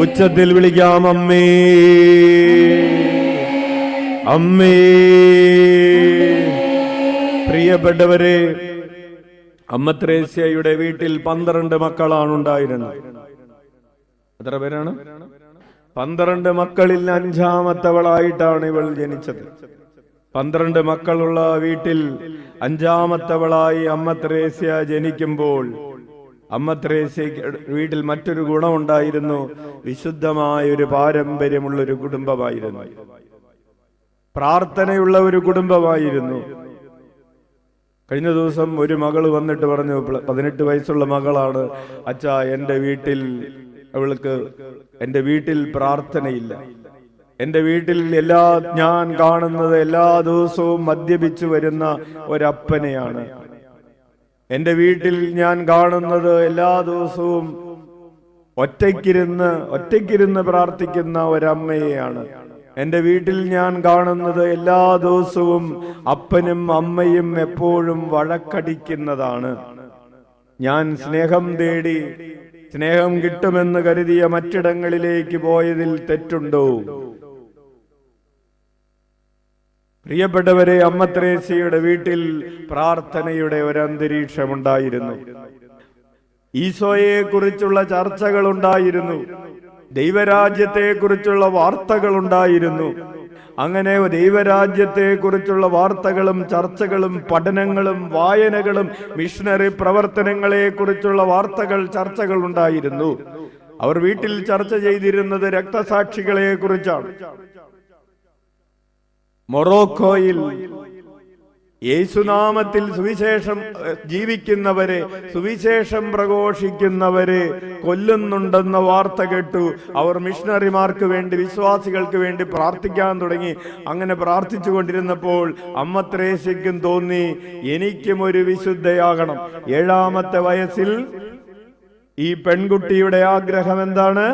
ഉച്ചത്തിൽ വിളിക്കാം അമ്മേ, അമ്മേ. പ്രിയപ്പെട്ടവരെ, അമ്മ ത്രേസ്യയുടെ വീട്ടിൽ 12 മക്കളാണ് ഉണ്ടായിരുന്നത്. എത്ര പേരാണ്? 12 മക്കളിൽ 5ാമത്തവളായിട്ടാണ് ഇവൾ ജനിച്ചത്. 12 മക്കളുള്ള വീട്ടിൽ 5ാമത്തവളായി അമ്മ ത്രേസ്യ ജനിക്കുമ്പോൾ അമ്മ ത്രേസ്യയ്ക്ക് വീട്ടിൽ മറ്റൊരു ഗുണമുണ്ടായിരുന്നു. വിശുദ്ധമായ ഒരു പാരമ്പര്യമുള്ള ഒരു കുടുംബമായിരുന്നു, പ്രാർത്ഥനയുള്ള ഒരു കുടുംബമായിരുന്നു. കഴിഞ്ഞ ദിവസം ഒരു മകള് വന്നിട്ട് പറഞ്ഞു, 18 വയസ്സുള്ള മകളാണ്, അച്ഛാ എന്റെ വീട്ടിൽ പ്രാർത്ഥനയില്ല. എന്റെ വീട്ടിൽ ഞാൻ കാണുന്നത് എല്ലാ ദിവസവും മദ്യപിച്ചു വരുന്ന ഒരപ്പനെയാണ്. എന്റെ വീട്ടിൽ ഞാൻ കാണുന്നത് എല്ലാ ദിവസവും ഒറ്റയ്ക്കിരുന്ന് പ്രാർത്ഥിക്കുന്ന ഒരമ്മയെയാണ്. എന്റെ വീട്ടിൽ ഞാൻ കാണുന്നത് എല്ലാ ദിവസവും അപ്പനും അമ്മയും എപ്പോഴും വഴക്കടിക്കുന്നതാണ്. ഞാൻ സ്നേഹം തേടി സ്നേഹം കിട്ടുമെന്ന് കരുതിയ മറ്റിടങ്ങളിലേക്ക് പോയതിൽ തെറ്റുണ്ടോ? പ്രിയപ്പെട്ടവരെ, അമ്മ ത്രേസ്യയുടെ വീട്ടിൽ പ്രാർത്ഥനയുടെ ഒരു അന്തരീക്ഷമുണ്ടായിരുന്നു. ഈശോയെ കുറിച്ചുള്ള ചർച്ചകൾ ഉണ്ടായിരുന്നു, ദൈവരാജ്യത്തെ കുറിച്ചുള്ള വാർത്തകൾ ഉണ്ടായിരുന്നു. അങ്ങനെ ദൈവരാജ്യത്തെ കുറിച്ചുള്ള വാർത്തകളും ചർച്ചകളും പഠനങ്ങളും വായനകളും മിഷണറി പ്രവർത്തനങ്ങളെ കുറിച്ചുള്ള ചർച്ചകൾ ഉണ്ടായിരുന്നു. അവർ വീട്ടിൽ ചർച്ച ചെയ്തിരുന്നത് രക്തസാക്ഷികളെ കുറിച്ചാണ്. മൊറോക്കോയിൽ യേശുനാമത്തിൽ സുവിശേഷം ജീവിക്കുന്നവരെ, സുവിശേഷം പ്രഘോഷിക്കുന്നവരെ കൊല്ലുന്നുണ്ടെന്ന വാർത്ത കേട്ടു. അവർ മിഷണറിമാർക്ക് വേണ്ടി, വിശ്വാസികൾക്ക് വേണ്ടി പ്രാർത്ഥിക്കാൻ തുടങ്ങി. അങ്ങനെ പ്രാർത്ഥിച്ചു കൊണ്ടിരുന്നപ്പോൾ അമ്മ ത്രേസ്യയ്ക്കും തോന്നി, എനിക്കും ഒരു വിശുദ്ധയാകണം. 7ാമത്തെ വയസ്സിൽ ഈ പെൺകുട്ടിയുടെ ആഗ്രഹം എന്താണ്?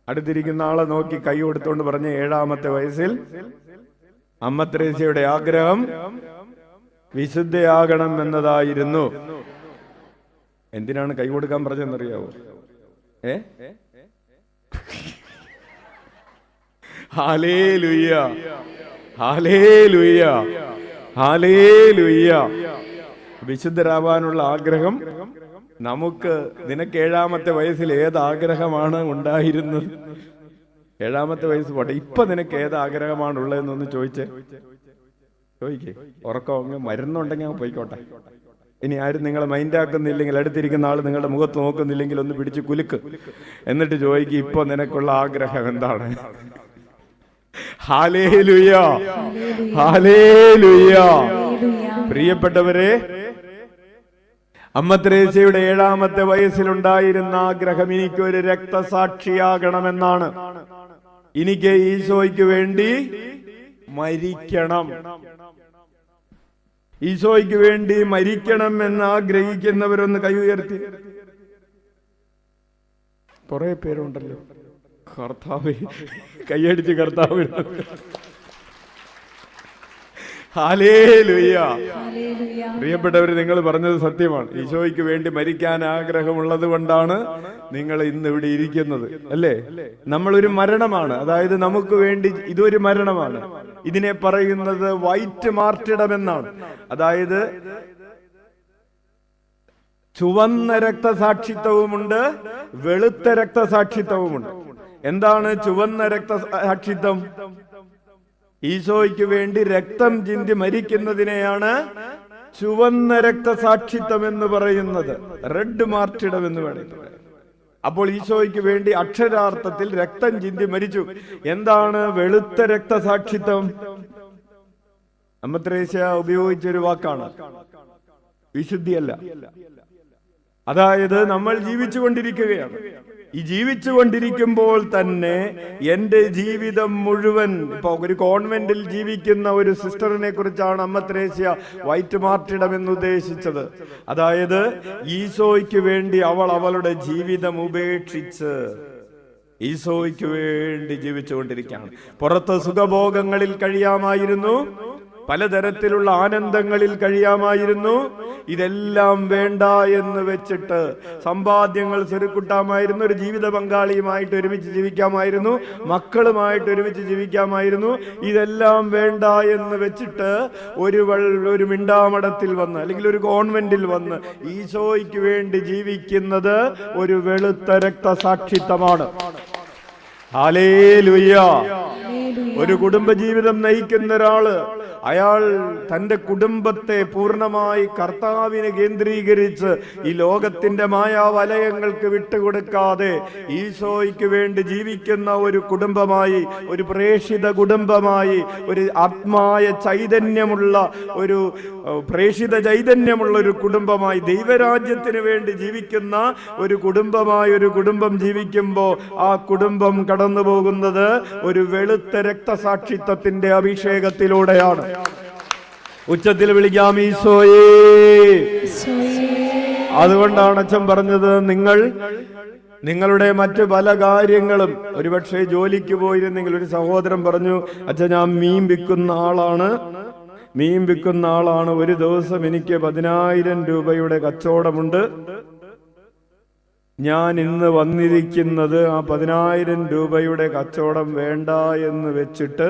അടുത്തിരിക്കുന്ന ആളെ നോക്കി കൈ കൊടുത്തോണ്ട് പറഞ്ഞ്, 7ാമത്തെ വയസ്സിൽ അമ്മ ത്രേസ്യയുടെ ആഗ്രഹം വിശുദ്ധയാകണം എന്നതായിരുന്നു. എന്തിനാണ് കൈ കൊടുക്കാൻ പറഞ്ഞെന്നറിയാവോ? Hallelujah, hallelujah, hallelujah. വിശുദ്ധരാവാനുള്ള ആഗ്രഹം നിനക്ക് 7ാമത്തെ വയസ്സിൽ ഏത് ആഗ്രഹമാണ് ഉണ്ടായിരുന്നത്? 7ാമത്തെ വയസ്സ് പോട്ടെ, ഇപ്പൊ നിനക്ക് ഏത് ആഗ്രഹമാണുള്ളതെന്നൊന്ന് ചോദിക്കേ. ഉറക്കം മരുന്നുണ്ടെങ്കിൽ അങ്ങ് പോയിക്കോട്ടെ. ഇനി ആരും നിങ്ങളെ മൈൻഡാക്കുന്നില്ലെങ്കിൽ, അടുത്തിരിക്കുന്ന ആൾ നിങ്ങളുടെ മുഖത്ത് നോക്കുന്നില്ലെങ്കിൽ ഒന്ന് പിടിച്ച് കുലുക്ക്. എന്നിട്ട് ചോദിക്കും, ഇപ്പൊ നിനക്കുള്ള ആഗ്രഹം എന്താണ്? Hallelujah, hallelujah. പ്രിയപ്പെട്ടവരെ, അമ്മ ത്രേസ്യയുടെ 7ാമത്തെ വയസ്സിലുണ്ടായിരുന്ന ആഗ്രഹം എനിക്കൊരു രക്തസാക്ഷിയാകണമെന്നാണ്. എനിക്ക് ഈശോയ്ക്ക് വേണ്ടി മരിക്കണം. ഈശോയ്ക്ക് വേണ്ടി മരിക്കണം എന്ന് ആഗ്രഹിക്കുന്നവരൊന്ന് കൈ ഉയർത്തി. കുറെ പേരുണ്ടല്ലോ. കർത്താവേ, കൈയടിച്ച് കർത്താവ്. ഹല്ലേലൂയ. പ്രിയപ്പെട്ടവര്, നിങ്ങൾ പറഞ്ഞത് സത്യമാണ്. ഈശോയ്ക്ക് വേണ്ടി മരിക്കാൻ ആഗ്രഹമുള്ളത് കൊണ്ടാണ് നിങ്ങൾ ഇന്ന് ഇവിടെ ഇരിക്കുന്നത്, അല്ലേ? നമ്മളൊരു മരണമാണ്, അതായത് നമുക്ക് വേണ്ടി ഇതൊരു മരണമാണ്. ഇതിനെ പറയുന്നത് വൈറ്റ് മാർട്ടിഡം എന്നാണ്. അതായത് ചുവന്ന രക്തസാക്ഷിത്വവുമുണ്ട്, വെളുത്ത രക്തസാക്ഷിത്വവുമുണ്ട്. എന്താണ് ചുവന്ന രക്തസാക്ഷിത്വം? ഈശോയ്ക്ക് വേണ്ടി രക്തം ചിന്തി മരിക്കുന്നതിനെയാണ് ചുവന്ന രക്തസാക്ഷിത്വം എന്ന് പറയുന്നത്, റെഡ് മാർട്ടിഡം എന്ന് പറയുന്നത്. അപ്പോൾ ഈശോയ്ക്ക് വേണ്ടി അക്ഷരാർത്ഥത്തിൽ രക്തം ചിന്തി മരിച്ചു. എന്താണ് വെളുത്ത രക്തസാക്ഷിത്വം? അമ്മ ത്രേസ്യ ഉപയോഗിച്ചൊരു വാക്കാണ്, വിശുദ്ധിയല്ല. അതായത് നമ്മൾ ജീവിച്ചുകൊണ്ടിരിക്കുകയാണ്. ഈ ജീവിച്ചുകൊണ്ടിരിക്കുമ്പോൾ തന്നെ എന്റെ ജീവിതം മുഴുവൻ, ഇപ്പൊ ഒരു കോൺവെന്റിൽ ജീവിക്കുന്ന ഒരു സിസ്റ്ററിനെ കുറിച്ചാണ് അമ്മ ത്രേസ്യ വൈറ്റ് മാർട്ടിഡം എന്ന് ഉദ്ദേശിച്ചത്. അതായത് ഈശോയ്ക്ക് വേണ്ടി അവൾ അവളുടെ ജീവിതം ഉപേക്ഷിച്ച് ഈശോയ്ക്ക് വേണ്ടി ജീവിച്ചുകൊണ്ടിരിക്കുകയാണ്. പുറത്ത് സുഖഭോഗങ്ങളിൽ കഴിയാമായിരുന്നു, പലതരത്തിലുള്ള ആനന്ദങ്ങളിൽ കഴിയാമായിരുന്നു. ഇതെല്ലാം വേണ്ട എന്ന് വെച്ചിട്ട് സമ്പാദ്യങ്ങൾ സ്വരുക്കൂട്ടാമായിരുന്നു, ഒരു ജീവിത പങ്കാളിയുമായിട്ട് ഒരുമിച്ച് ജീവിക്കാമായിരുന്നു, മക്കളുമായിട്ട് ഒരുമിച്ച് ജീവിക്കാമായിരുന്നു. ഇതെല്ലാം വേണ്ട എന്ന് വെച്ചിട്ട് ഒരു മിണ്ടാമടത്തിൽ വന്ന്, അല്ലെങ്കിൽ ഒരു കോൺവെന്റിൽ വന്ന് ഈശോയ്ക്ക് വേണ്ടി ജീവിക്കുന്നത് ഒരു വെളുത്ത രക്തസാക്ഷിത്വമാണ്. ഹല്ലേലൂയ. ഒരു കുടുംബജീവിതം നയിക്കുന്ന ഒരാള്, അയാൾ തന്റെ കുടുംബത്തെ പൂർണ്ണമായി കർത്താവിനെ കേന്ദ്രീകരിച്ച് ഈ ലോകത്തിന്റെ മായാവലയങ്ങൾക്ക് വിട്ടുകൊടുക്കാതെ ഈശോയ്ക്ക് വേണ്ടി ജീവിക്കുന്ന ഒരു കുടുംബമായി, ഒരു പ്രേഷിത കുടുംബമായി, ഒരു ആത്മായ ചൈതന്യമുള്ള ഒരു പ്രേഷിത ചൈതന്യമുള്ള ഒരു കുടുംബമായി, ദൈവരാജ്യത്തിന് വേണ്ടി ജീവിക്കുന്ന ഒരു കുടുംബമായി ഒരു കുടുംബം ജീവിക്കുമ്പോൾ ആ കുടുംബം കടന്നു പോകുന്നത് ഒരു വെളുത്ത രക്തസാക്ഷിത്വത്തിന്റെ അഭിഷേകത്തിലൂടെയാണ്. ഉച്ചത്തിൽ വിളിക്കാം, ഈശോയേ. അതുകൊണ്ടാണ് അച്ഛൻ പറഞ്ഞത്, നിങ്ങളുടെ മറ്റു പല കാര്യങ്ങളും, ഒരുപക്ഷെ ജോലിക്ക് പോയിരുന്നെങ്കിൽ, ഒരു സഹോദരൻ പറഞ്ഞു, അച്ഛൻ ഞാൻ മീൻ വിൽക്കുന്ന ആളാണ്, ഒരു ദിവസം എനിക്ക് 10,000 രൂപയുടെ കച്ചവടമുണ്ട്. ഞാൻ ഇന്ന് വന്നിരിക്കുന്നത് ആ 10,000 രൂപയുടെ കച്ചവടം വേണ്ട എന്ന് വെച്ചിട്ട്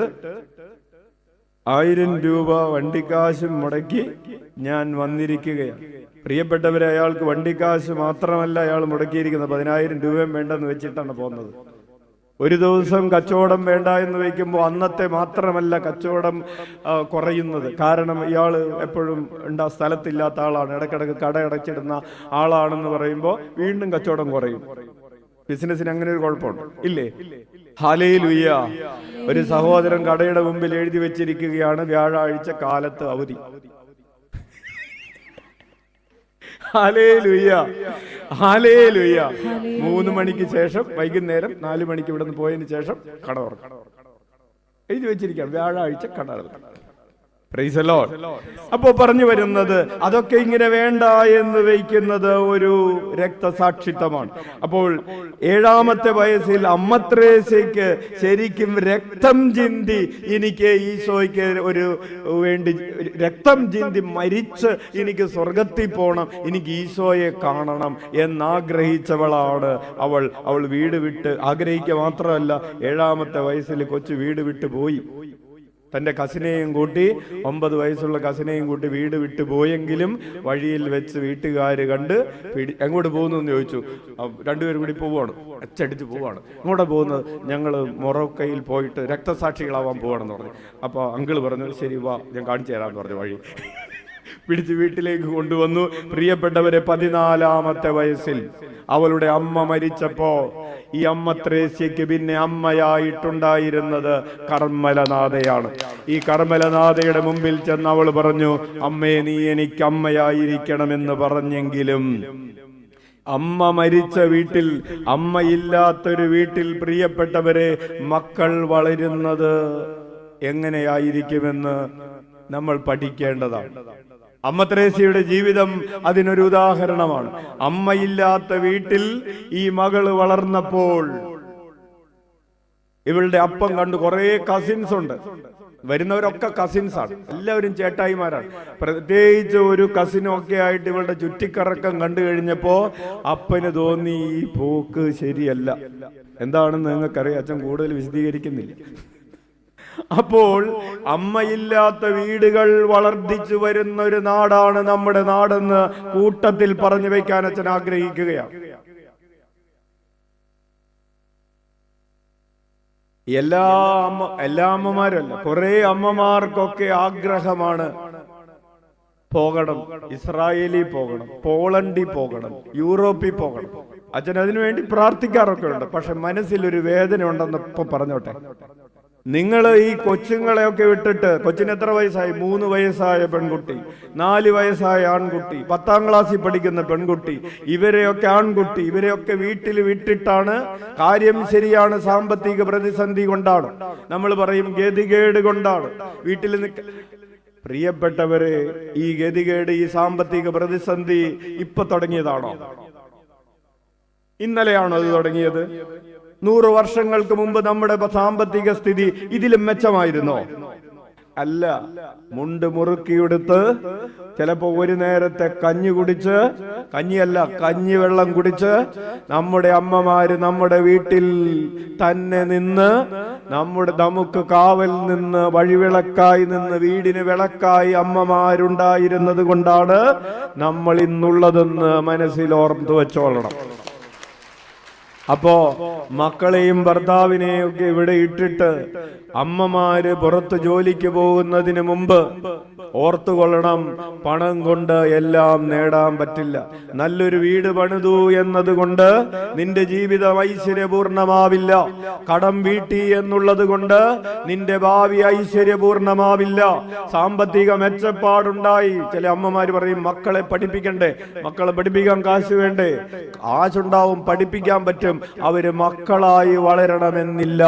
1000 രൂപ വണ്ടിക്കാശും മുടക്കി ഞാൻ വന്നിരിക്കുകയാണ്. പ്രിയപ്പെട്ടവരെ, അയാൾക്ക് വണ്ടിക്കാശ് മാത്രമല്ല അയാൾ മുടക്കിയിരിക്കുന്നത്, 10,000 രൂപയും വേണ്ടെന്ന് വെച്ചിട്ടാണ് പോകുന്നത്. ഒരു ദിവസം കച്ചവടം വേണ്ട എന്ന് വയ്ക്കുമ്പോൾ അന്നത്തെ മാത്രമല്ല കച്ചവടം കുറയുന്നത്. കാരണം ഇയാൾ എപ്പോഴും സ്ഥലത്തില്ലാത്ത ആളാണ്, ഇടക്കിടക്ക് കട അടച്ചിടുന്ന ആളാണെന്ന് പറയുമ്പോൾ വീണ്ടും കച്ചവടം കുറയും. ബിസിനസ്സിന് അങ്ങനെ ഒരു കുഴപ്പമുണ്ട്, ഇല്ലേ? ഹല്ലേലൂയ. ഒരു സഹോദരൻ കടയുടെ മുമ്പിൽ എഴുതി വെച്ചിരിക്കുകയാണ്, വ്യാഴാഴ്ച കാലത്ത് അവധി. Hallelujah, hallelujah. 3 മണിക്ക് ശേഷം, വൈകുന്നേരം 4 മണിക്ക് ഇവിടെ നിന്ന് പോയതിനു ശേഷം കട തുറക്കണം. എഴുതി വെച്ചിരിക്കുകയാണ്, വ്യാഴാഴ്ച കട തുറക്കണം. Price the Lord. അപ്പോ പറഞ്ഞു വരുന്നത്, അതൊക്കെ ഇങ്ങനെ വേണ്ട എന്ന് വയ്ക്കുന്നത് ഒരു രക്തസാക്ഷിത്വമാണ്. അപ്പോൾ 7ാമത്തെ വയസ്സിൽ അമ്മ ത്രേസ്യയ്ക്ക് ശരിക്കും രക്തം ചിന്തി, എനിക്ക് ഈശോയ്ക്ക് വേണ്ടി രക്തം ചിന്തി മരിച്ച് എനിക്ക് സ്വർഗത്തിൽ പോകണം, എനിക്ക് ഈശോയെ കാണണം എന്നാഗ്രഹിച്ചവളാണ് അവൾ വീട് വിട്ട്, ആഗ്രഹിക്കുക മാത്രമല്ല, 7ാമത്തെ വയസ്സിൽ കൊച്ചു വീട് വിട്ട് പോയി. തൻ്റെ കസിനെയും കൂട്ടി 9 വയസ്സുള്ള കസിനെയും കൂട്ടി വീട് വിട്ടു പോയെങ്കിലും വഴിയിൽ വെച്ച് വീട്ടുകാർ കണ്ട് എങ്ങോട്ട് പോകുന്നു എന്ന് ചോദിച്ചു. രണ്ടുപേരും കൂടി പോവുകയാണ്, അച്ചടിച്ച് പോവുകയാണ്. എങ്ങോട്ടാ പോകുന്നത്? ഞങ്ങൾ മൊറോക്കയിൽ പോയിട്ട് രക്തസാക്ഷികളാവാൻ പോവാണെന്ന് പറഞ്ഞു. അപ്പോൾ അങ്കിള് പറഞ്ഞു ശരി വാ ഞാൻ കാണിച്ചു തരാമെന്ന് പറഞ്ഞു. വഴി പിടിച്ച് വീട്ടിലേക്ക് കൊണ്ടുവന്നു. പ്രിയപ്പെട്ടവരെ, 14-ാമത്തെ വയസ്സിൽ അവളുടെ അമ്മ മരിച്ചപ്പോ ഈ അമ്മ ത്രേസ്യയ്ക്ക് പിന്നെ അമ്മയായിട്ടുണ്ടായിരുന്നത് കർമ്മലനാഥയാണ്. ഈ കർമ്മലനാഥയുടെ മുമ്പിൽ ചെന്ന് അവൾ പറഞ്ഞു, അമ്മേ നീ എനിക്ക് അമ്മയായിരിക്കണമെന്ന് പറഞ്ഞെങ്കിലും അമ്മ മരിച്ച വീട്ടിൽ, അമ്മയില്ലാത്തൊരു വീട്ടിൽ പ്രിയപ്പെട്ടവരെ മക്കൾ വളരുന്നത് എങ്ങനെയായിരിക്കുമെന്ന് നമ്മൾ പഠിക്കേണ്ടതാണ്. അമ്മ ത്രേസ്യയുടെ ജീവിതം അതിനൊരു ഉദാഹരണമാണ്. അമ്മയില്ലാത്ത വീട്ടിൽ ഈ മകള് വളർന്നപ്പോൾ ഇവളുടെ അപ്പം കണ്ടു കുറെ കസിൻസ് ഉണ്ട്. വരുന്നവരൊക്കെ കസിൻസാണ്, എല്ലാവരും ചേട്ടായിമാരാണ്. പ്രത്യേകിച്ച് ഒരു കസിനൊക്കെ ആയിട്ട് ഇവളുടെ ചുറ്റിക്കറക്കം കണ്ടു കഴിഞ്ഞപ്പോ അപ്പന് തോന്നി ഈ പോക്ക് ശരിയല്ല. എന്താണെന്ന് നിങ്ങൾക്കറിയാം, അച്ഛൻ കൂടുതൽ വിശദീകരിക്കുന്നില്ല. അപ്പോൾ അമ്മയില്ലാത്ത വീടുകൾ വളർത്തിച്ചു വരുന്ന ഒരു നാടാണ് നമ്മുടെ നാടെന്ന് കൂട്ടത്തിൽ പറഞ്ഞു വെക്കാൻ അച്ഛൻ ആഗ്രഹിക്കുകയാണ്. എല്ലാ അമ്മമാരല്ല, കുറെ അമ്മമാർക്കൊക്കെ ആഗ്രഹമാണ് പോകണം, ഇസ്രായേലിൽ പോകണം, പോളണ്ടിൽ പോകണം, യൂറോപ്പിൽ പോകണം. അച്ഛൻ അതിനുവേണ്ടി പ്രാർത്ഥിക്കാറൊക്കെ ഉണ്ട്. പക്ഷെ മനസ്സിലൊരു വേദന ഉണ്ടെന്ന് ഇപ്പൊ പറഞ്ഞോട്ടെ. നിങ്ങൾ ഈ കൊച്ചുങ്ങളെയൊക്കെ വിട്ടിട്ട്, കൊച്ചിന് എത്ര വയസ്സായി? 3 വയസ്സായ പെൺകുട്ടി, 4 വയസ്സായ ആൺകുട്ടി, 10ാം ക്ലാസ്സിൽ പഠിക്കുന്ന പെൺകുട്ടി, ഇവരെയൊക്കെ ആൺകുട്ടി, ഇവരെയൊക്കെ വീട്ടിൽ വിട്ടിട്ടാണ്. കാര്യം ശരിയാണ്, സാമ്പത്തിക പ്രതിസന്ധി കൊണ്ടാണ്, നമ്മൾ പറയും ഗതികേട് കൊണ്ടാണ് വീട്ടിൽ പ്രിയപ്പെട്ടവരെ, ഈ ഗതികേട്, ഈ സാമ്പത്തിക പ്രതിസന്ധി ഇപ്പൊ തുടങ്ങിയതാണോ? ഇന്നലെയാണോ അത് തുടങ്ങിയത്? 100 വർഷങ്ങൾക്ക് മുമ്പ് നമ്മുടെ സാമ്പത്തിക സ്ഥിതി ഇതിലും മെച്ചമായിരുന്നോ? അല്ല. മുണ്ട് മുറുക്കിയെടുത്ത് ചിലപ്പോ ഒരു നേരത്തെ കഞ്ഞി കുടിച്ച്, കഞ്ഞിവെള്ളം കുടിച്ച് നമ്മുടെ അമ്മമാര് നമ്മുടെ വീട്ടിൽ തന്നെ നിന്ന് നമുക്ക് കാവൽ നിന്ന്, വഴിവിളക്കായി നിന്ന്, വീടിന് വിളക്കായി അമ്മമാരുണ്ടായിരുന്നത് കൊണ്ടാണ് നമ്മൾ ഇന്നുള്ളതെന്ന് മനസ്സിൽ ഓർത്തു വെച്ചോളണം. അപ്പോ മക്കളെയും ഭർത്താവിനെയും ഒക്കെ ഇവിടെ ഇട്ടിട്ട് അമ്മമാര് പുറത്ത് ജോലിക്ക് പോകുന്നതിന് മുമ്പ് ഓർത്തുകൊള്ളണം, പണം കൊണ്ട് എല്ലാം നേടാൻ പറ്റില്ല. നല്ലൊരു വീട് പണിതു എന്നതുകൊണ്ട് നിന്റെ ജീവിതം ഐശ്വര്യപൂർണമാവില്ല. കടം വീട്ടി എന്നുള്ളത് കൊണ്ട് നിന്റെ ഭാവി ഐശ്വര്യപൂർണമാവില്ല. സാമ്പത്തിക മെച്ചപ്പാടുണ്ടായി. ചില അമ്മമാര് പറയും മക്കളെ പഠിപ്പിക്കണ്ടേ, മക്കളെ പഠിപ്പിക്കാൻ കാശ് വേണ്ടേ? കാശുണ്ടാവും, പഠിപ്പിക്കാൻ പറ്റും. അവര് മക്കളായി വളരണമെന്നില്ല.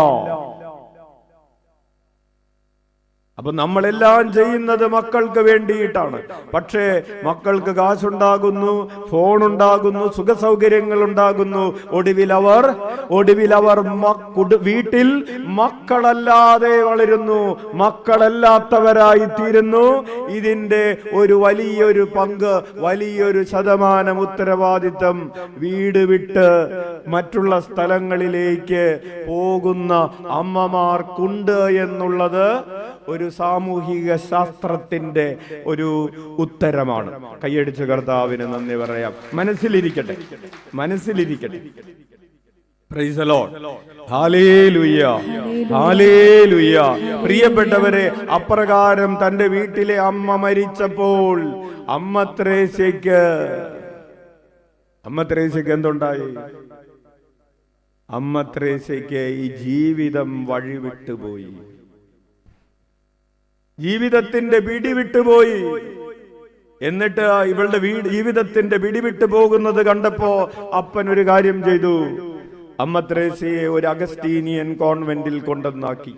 അപ്പൊ നമ്മളെല്ലാം ചെയ്യുന്നത് മക്കൾക്ക് വേണ്ടിയിട്ടാണ്. പക്ഷേ മക്കൾക്ക് കാശുണ്ടാകുന്നു, ഫോണുണ്ടാകുന്നു, സുഖസൗകര്യങ്ങൾ ഉണ്ടാകുന്നു. ഒടുവിൽ അവർ വീട്ടിൽ മക്കളല്ലാതെ വളരുന്നു, മക്കളല്ലാത്തവരായി തീരുന്നു. ഇതിന്റെ ഒരു വലിയൊരു പങ്ക്, വലിയൊരു ശതമാനം ഉത്തരവാദിത്തം വീട് വിട്ട് മറ്റുള്ള സ്ഥലങ്ങളിലേക്ക് പോകുന്ന അമ്മമാർക്കുണ്ട് എന്നുള്ളത് ഒരു സാമൂഹിക ശാസ്ത്രത്തിന്റെ ഒരു ഉത്തരമാണ്. കൈയടിച്ച് കർത്താവിന് നന്ദി പറയാം. മനസ്സിലിരിക്കട്ടെ. Praise the Lord. Hallelujah, hallelujah. പ്രിയപ്പെട്ടവരെ, അപ്രകാരം തന്റെ വീട്ടിലെ അമ്മ മരിച്ചപ്പോൾ അമ്മ ത്രേസ്യയ്ക്ക് എന്തുണ്ടായി? അമ്മ ത്രേസ്യയ്ക്ക് ഈ ജീവിതം വഴിവിട്ടുപോയി, ജീവിതത്തിന്റെ പിടിവിട്ടുപോയി. എന്നിട്ട് ഇവളുടെ ജീവിതത്തിന്റെ പിടിവിട്ടു പോകുന്നത് കണ്ടപ്പോ അപ്പൻ ഒരു കാര്യം ചെയ്തു. അമ്മ ത്രേസ്യയെ ഒരു അഗസ്റ്റീനിയൻ കോൺവെന്റിൽ കൊണ്ടുവന്നാക്കി.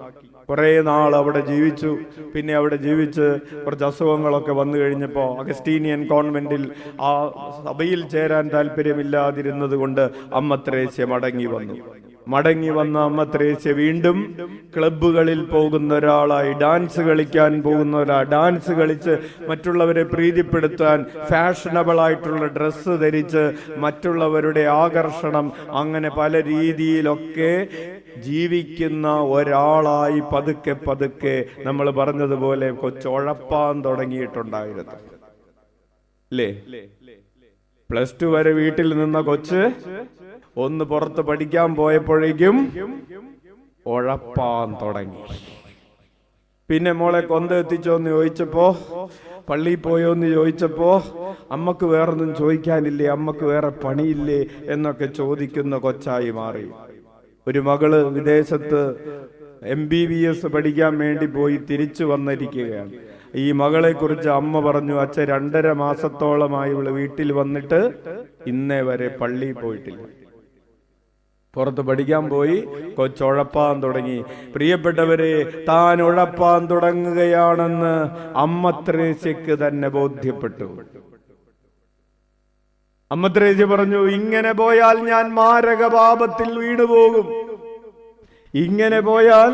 കുറെ നാൾ അവിടെ ജീവിച്ചു. പിന്നെ അവിടെ ജീവിച്ച് കുറച്ച് അസുഖങ്ങളൊക്കെ വന്നു കഴിഞ്ഞപ്പോ അഗസ്റ്റീനിയൻ കോൺവെന്റിൽ ആ സഭയിൽ ചേരാൻ താല്പര്യമില്ലാതിരുന്നത് കൊണ്ട് അമ്മ ത്രേസ്യ മടങ്ങി വന്ന അമ്മ ത്രേസ്യ വീണ്ടും ക്ലബ്ബുകളിൽ പോകുന്ന ഒരാളായി, ഡാൻസ് കളിക്കാൻ പോകുന്ന ഒരാൾ, ഡാൻസ് കളിച്ച് മറ്റുള്ളവരെ പ്രീതിപ്പെടുത്താൻ ഫാഷനബിൾ ആയിട്ടുള്ള ഡ്രസ്സ് ധരിച്ച് മറ്റുള്ളവരുടെ ആകർഷണം, അങ്ങനെ പല രീതിയിലൊക്കെ ജീവിക്കുന്ന ഒരാളായി പതുക്കെ പതുക്കെ നമ്മൾ പറഞ്ഞതുപോലെ കൊച്ചുഴപ്പാൻ തുടങ്ങിയിട്ടുണ്ടായിരുന്നു അല്ലേ? +2 വരെ വീട്ടിൽ നിന്ന കൊച്ച് ഒന്ന് പുറത്ത് പഠിക്കാൻ പോയപ്പോഴേക്കും ഉഴപ്പാൻ തുടങ്ങി. പിന്നെ മോളെ കൊന്തെത്തിച്ചോന്ന് ചോദിച്ചപ്പോ, പള്ളിയിൽ പോയോന്ന് ചോദിച്ചപ്പോ, അമ്മക്ക് വേറൊന്നും ചോദിക്കാനില്ലേ, അമ്മക്ക് വേറെ പണിയില്ലേ എന്നൊക്കെ ചോദിക്കുന്ന കൊച്ചായി മാറി. ഒരു മകള് വിദേശത്ത് MBBS പഠിക്കാൻ വേണ്ടി പോയി തിരിച്ചു വന്നിരിക്കുകയാണ്. ഈ മകളെ കുറിച്ച് അമ്മ പറഞ്ഞു, അച്ഛൻ 2.5 മാസത്തോളമായി ഇവള് വീട്ടിൽ വന്നിട്ട് ഇന്നേ വരെ പള്ളിയിൽ പോയിട്ടില്ല. പുറത്ത് പഠിക്കാൻ പോയി, കൊച്ചുഴപ്പാൻ തുടങ്ങി. പ്രിയപ്പെട്ടവരെ, താൻ ഉഴപ്പാൻ തുടങ്ങുകയാണെന്ന് അമ്മ ത്രേസ്യക്ക് തന്നെ ബോധ്യപ്പെട്ടു. അമ്മ ത്രേസ്യ പറഞ്ഞു, ഇങ്ങനെ പോയാൽ ഞാൻ മാരകപാപത്തിൽ വീണുപോകും. ഇങ്ങനെ പോയാൽ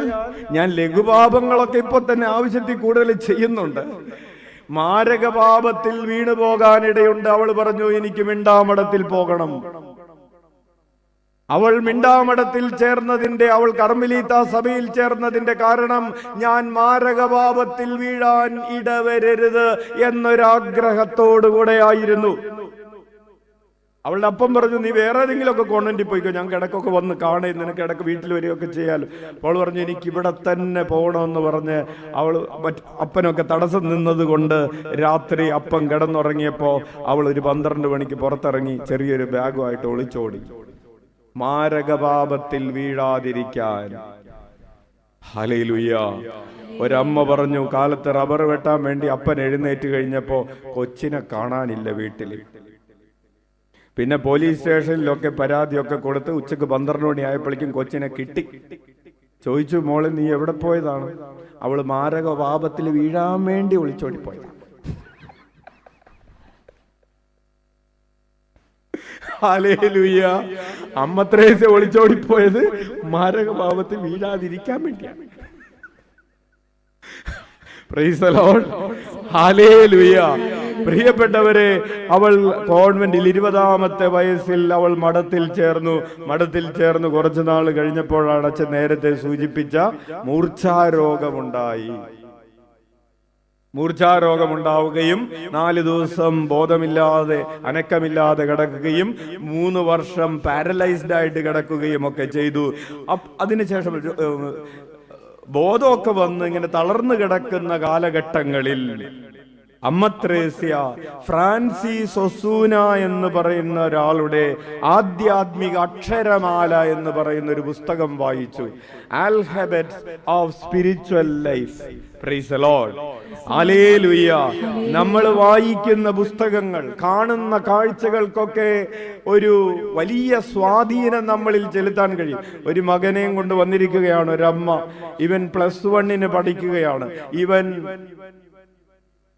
ഞാൻ ലഘുപാപങ്ങളൊക്കെ ഇപ്പൊ തന്നെ ആവശ്യത്തിൽ കൂടുതൽ ചെയ്യുന്നുണ്ട്, മാരകപാപത്തിൽ വീണു പോകാനിടയുണ്ട്. അവൾ പറഞ്ഞു, എനിക്ക് മിണ്ടാമഠത്തിൽ പോകണം. അവൾ മിണ്ടാമഠത്തിൽ ചേർന്നതിന്റെ, അവൾ കർമ്മലീത്ത സഭയിൽ ചേർന്നതിന്റെ കാരണം ഞാൻ മാരകപാപത്തിൽ വീഴാൻ ഇടവരരുത് എന്നൊരാഗ്രഹത്തോടുകൂടെ ആയിരുന്നു. അവളുടെ അപ്പം പറഞ്ഞു, നീ വേറെ ഏതെങ്കിലുമൊക്കെ കോൺവെന്റിൽ പോയിക്കോ, ഞാൻ കിടക്കൊക്കെ വന്ന് കാണേ, നിനക്ക് ഇടക്ക് വീട്ടിൽ വരികയൊക്കെ ചെയ്യാലോ. അവൾ പറഞ്ഞു, എനിക്ക് ഇവിടെ തന്നെ പോകണമെന്ന് പറഞ്ഞ് അവൾ അപ്പനൊക്കെ തടസ്സം നിന്നത് കൊണ്ട് രാത്രി അപ്പം കിടന്നുറങ്ങിയപ്പോ അവൾ ഒരു 12 മണിക്ക് പുറത്തിറങ്ങി ചെറിയൊരു ബാഗുമായിട്ട് ഒളിച്ചോടി, മാരകപാപത്തിൽ വീഴാതിരിക്കാൻ. ഹല്ലേലൂയ. ഒരമ്മ പറഞ്ഞു, കാലത്ത് റബ്ബർ വെട്ടാൻ വേണ്ടി അപ്പൻ എഴുന്നേറ്റ് കഴിഞ്ഞപ്പോ കൊച്ചിനെ കാണാനില്ല വീട്ടിൽ. പിന്നെ പോലീസ് സ്റ്റേഷനിലൊക്കെ പരാതിയൊക്കെ കൊടുത്ത് ഉച്ചക്ക് 12 മണി ആയപ്പോഴേക്കും കൊച്ചിനെ കിട്ടി. ചോദിച്ചു, മോള് നീ എവിടെ പോയതാണ്? അവള് മാരകപാപത്തിൽ വീഴാൻ വേണ്ടി ഒളിച്ചോടിപ്പോയതാണ്. ഹല്ലേലൂയ. അമ്മ ത്രേസ്യ ഒളിച്ചോടിപ്പോയത് മാരകപാപത്തിൽ വീഴാതിരിക്കാൻ വേണ്ടിയാണ്. Price the Lord. ഹല്ലേലൂയ. പ്രിയപ്പെട്ടവരെ, അവൾ കോൺവെന്റിൽ 20-ാമത്തെ വയസ്സിൽ അവൾ മഠത്തിൽ ചേർന്നു. കുറച്ചു നാൾ കഴിഞ്ഞപ്പോഴാണ് അച്ഛൻ നേരത്തെ സൂചിപ്പിച്ച മൂർച്ഛാരോഗമുണ്ടായി. മൂർച്ഛാരോഗമുണ്ടാവുകയും 4 ദിവസം ബോധമില്ലാതെ അനക്കമില്ലാതെ കിടക്കുകയും 3 വർഷം പാരലൈസ്ഡ് ആയിട്ട് കിടക്കുകയും ഒക്കെ ചെയ്തു. അതിനുശേഷം ബോധമൊക്കെ വന്ന് ഇങ്ങനെ തളർന്നു കിടക്കുന്ന കാലഘട്ടങ്ങളിൽ അമ്മ ത്രേസ്യ ഫ്രാൻസിസ് ഒസൂന എന്ന് പറയുന്ന ഒരാളുടെ ആധ്യാത്മിക അക്ഷരമാല എന്ന് പറയുന്ന ഒരു പുസ്തകം വായിച്ചു. Alphabets of spiritual life. Price the Lord. Hallelujah. നമ്മൾ വായിക്കുന്ന പുസ്തകങ്ങൾ, കാണുന്ന കാഴ്ചകൾക്കൊക്കെ ഒരു വലിയ സ്വാധീനം നമ്മളിൽ ചെലുത്താൻ കഴിയും. ഒരു മകനെയും കൊണ്ട് വന്നിരിക്കുകയാണ് ഒരമ്മ. ഇവൻ +1 പഠിക്കുകയാണ്. ഇവൻ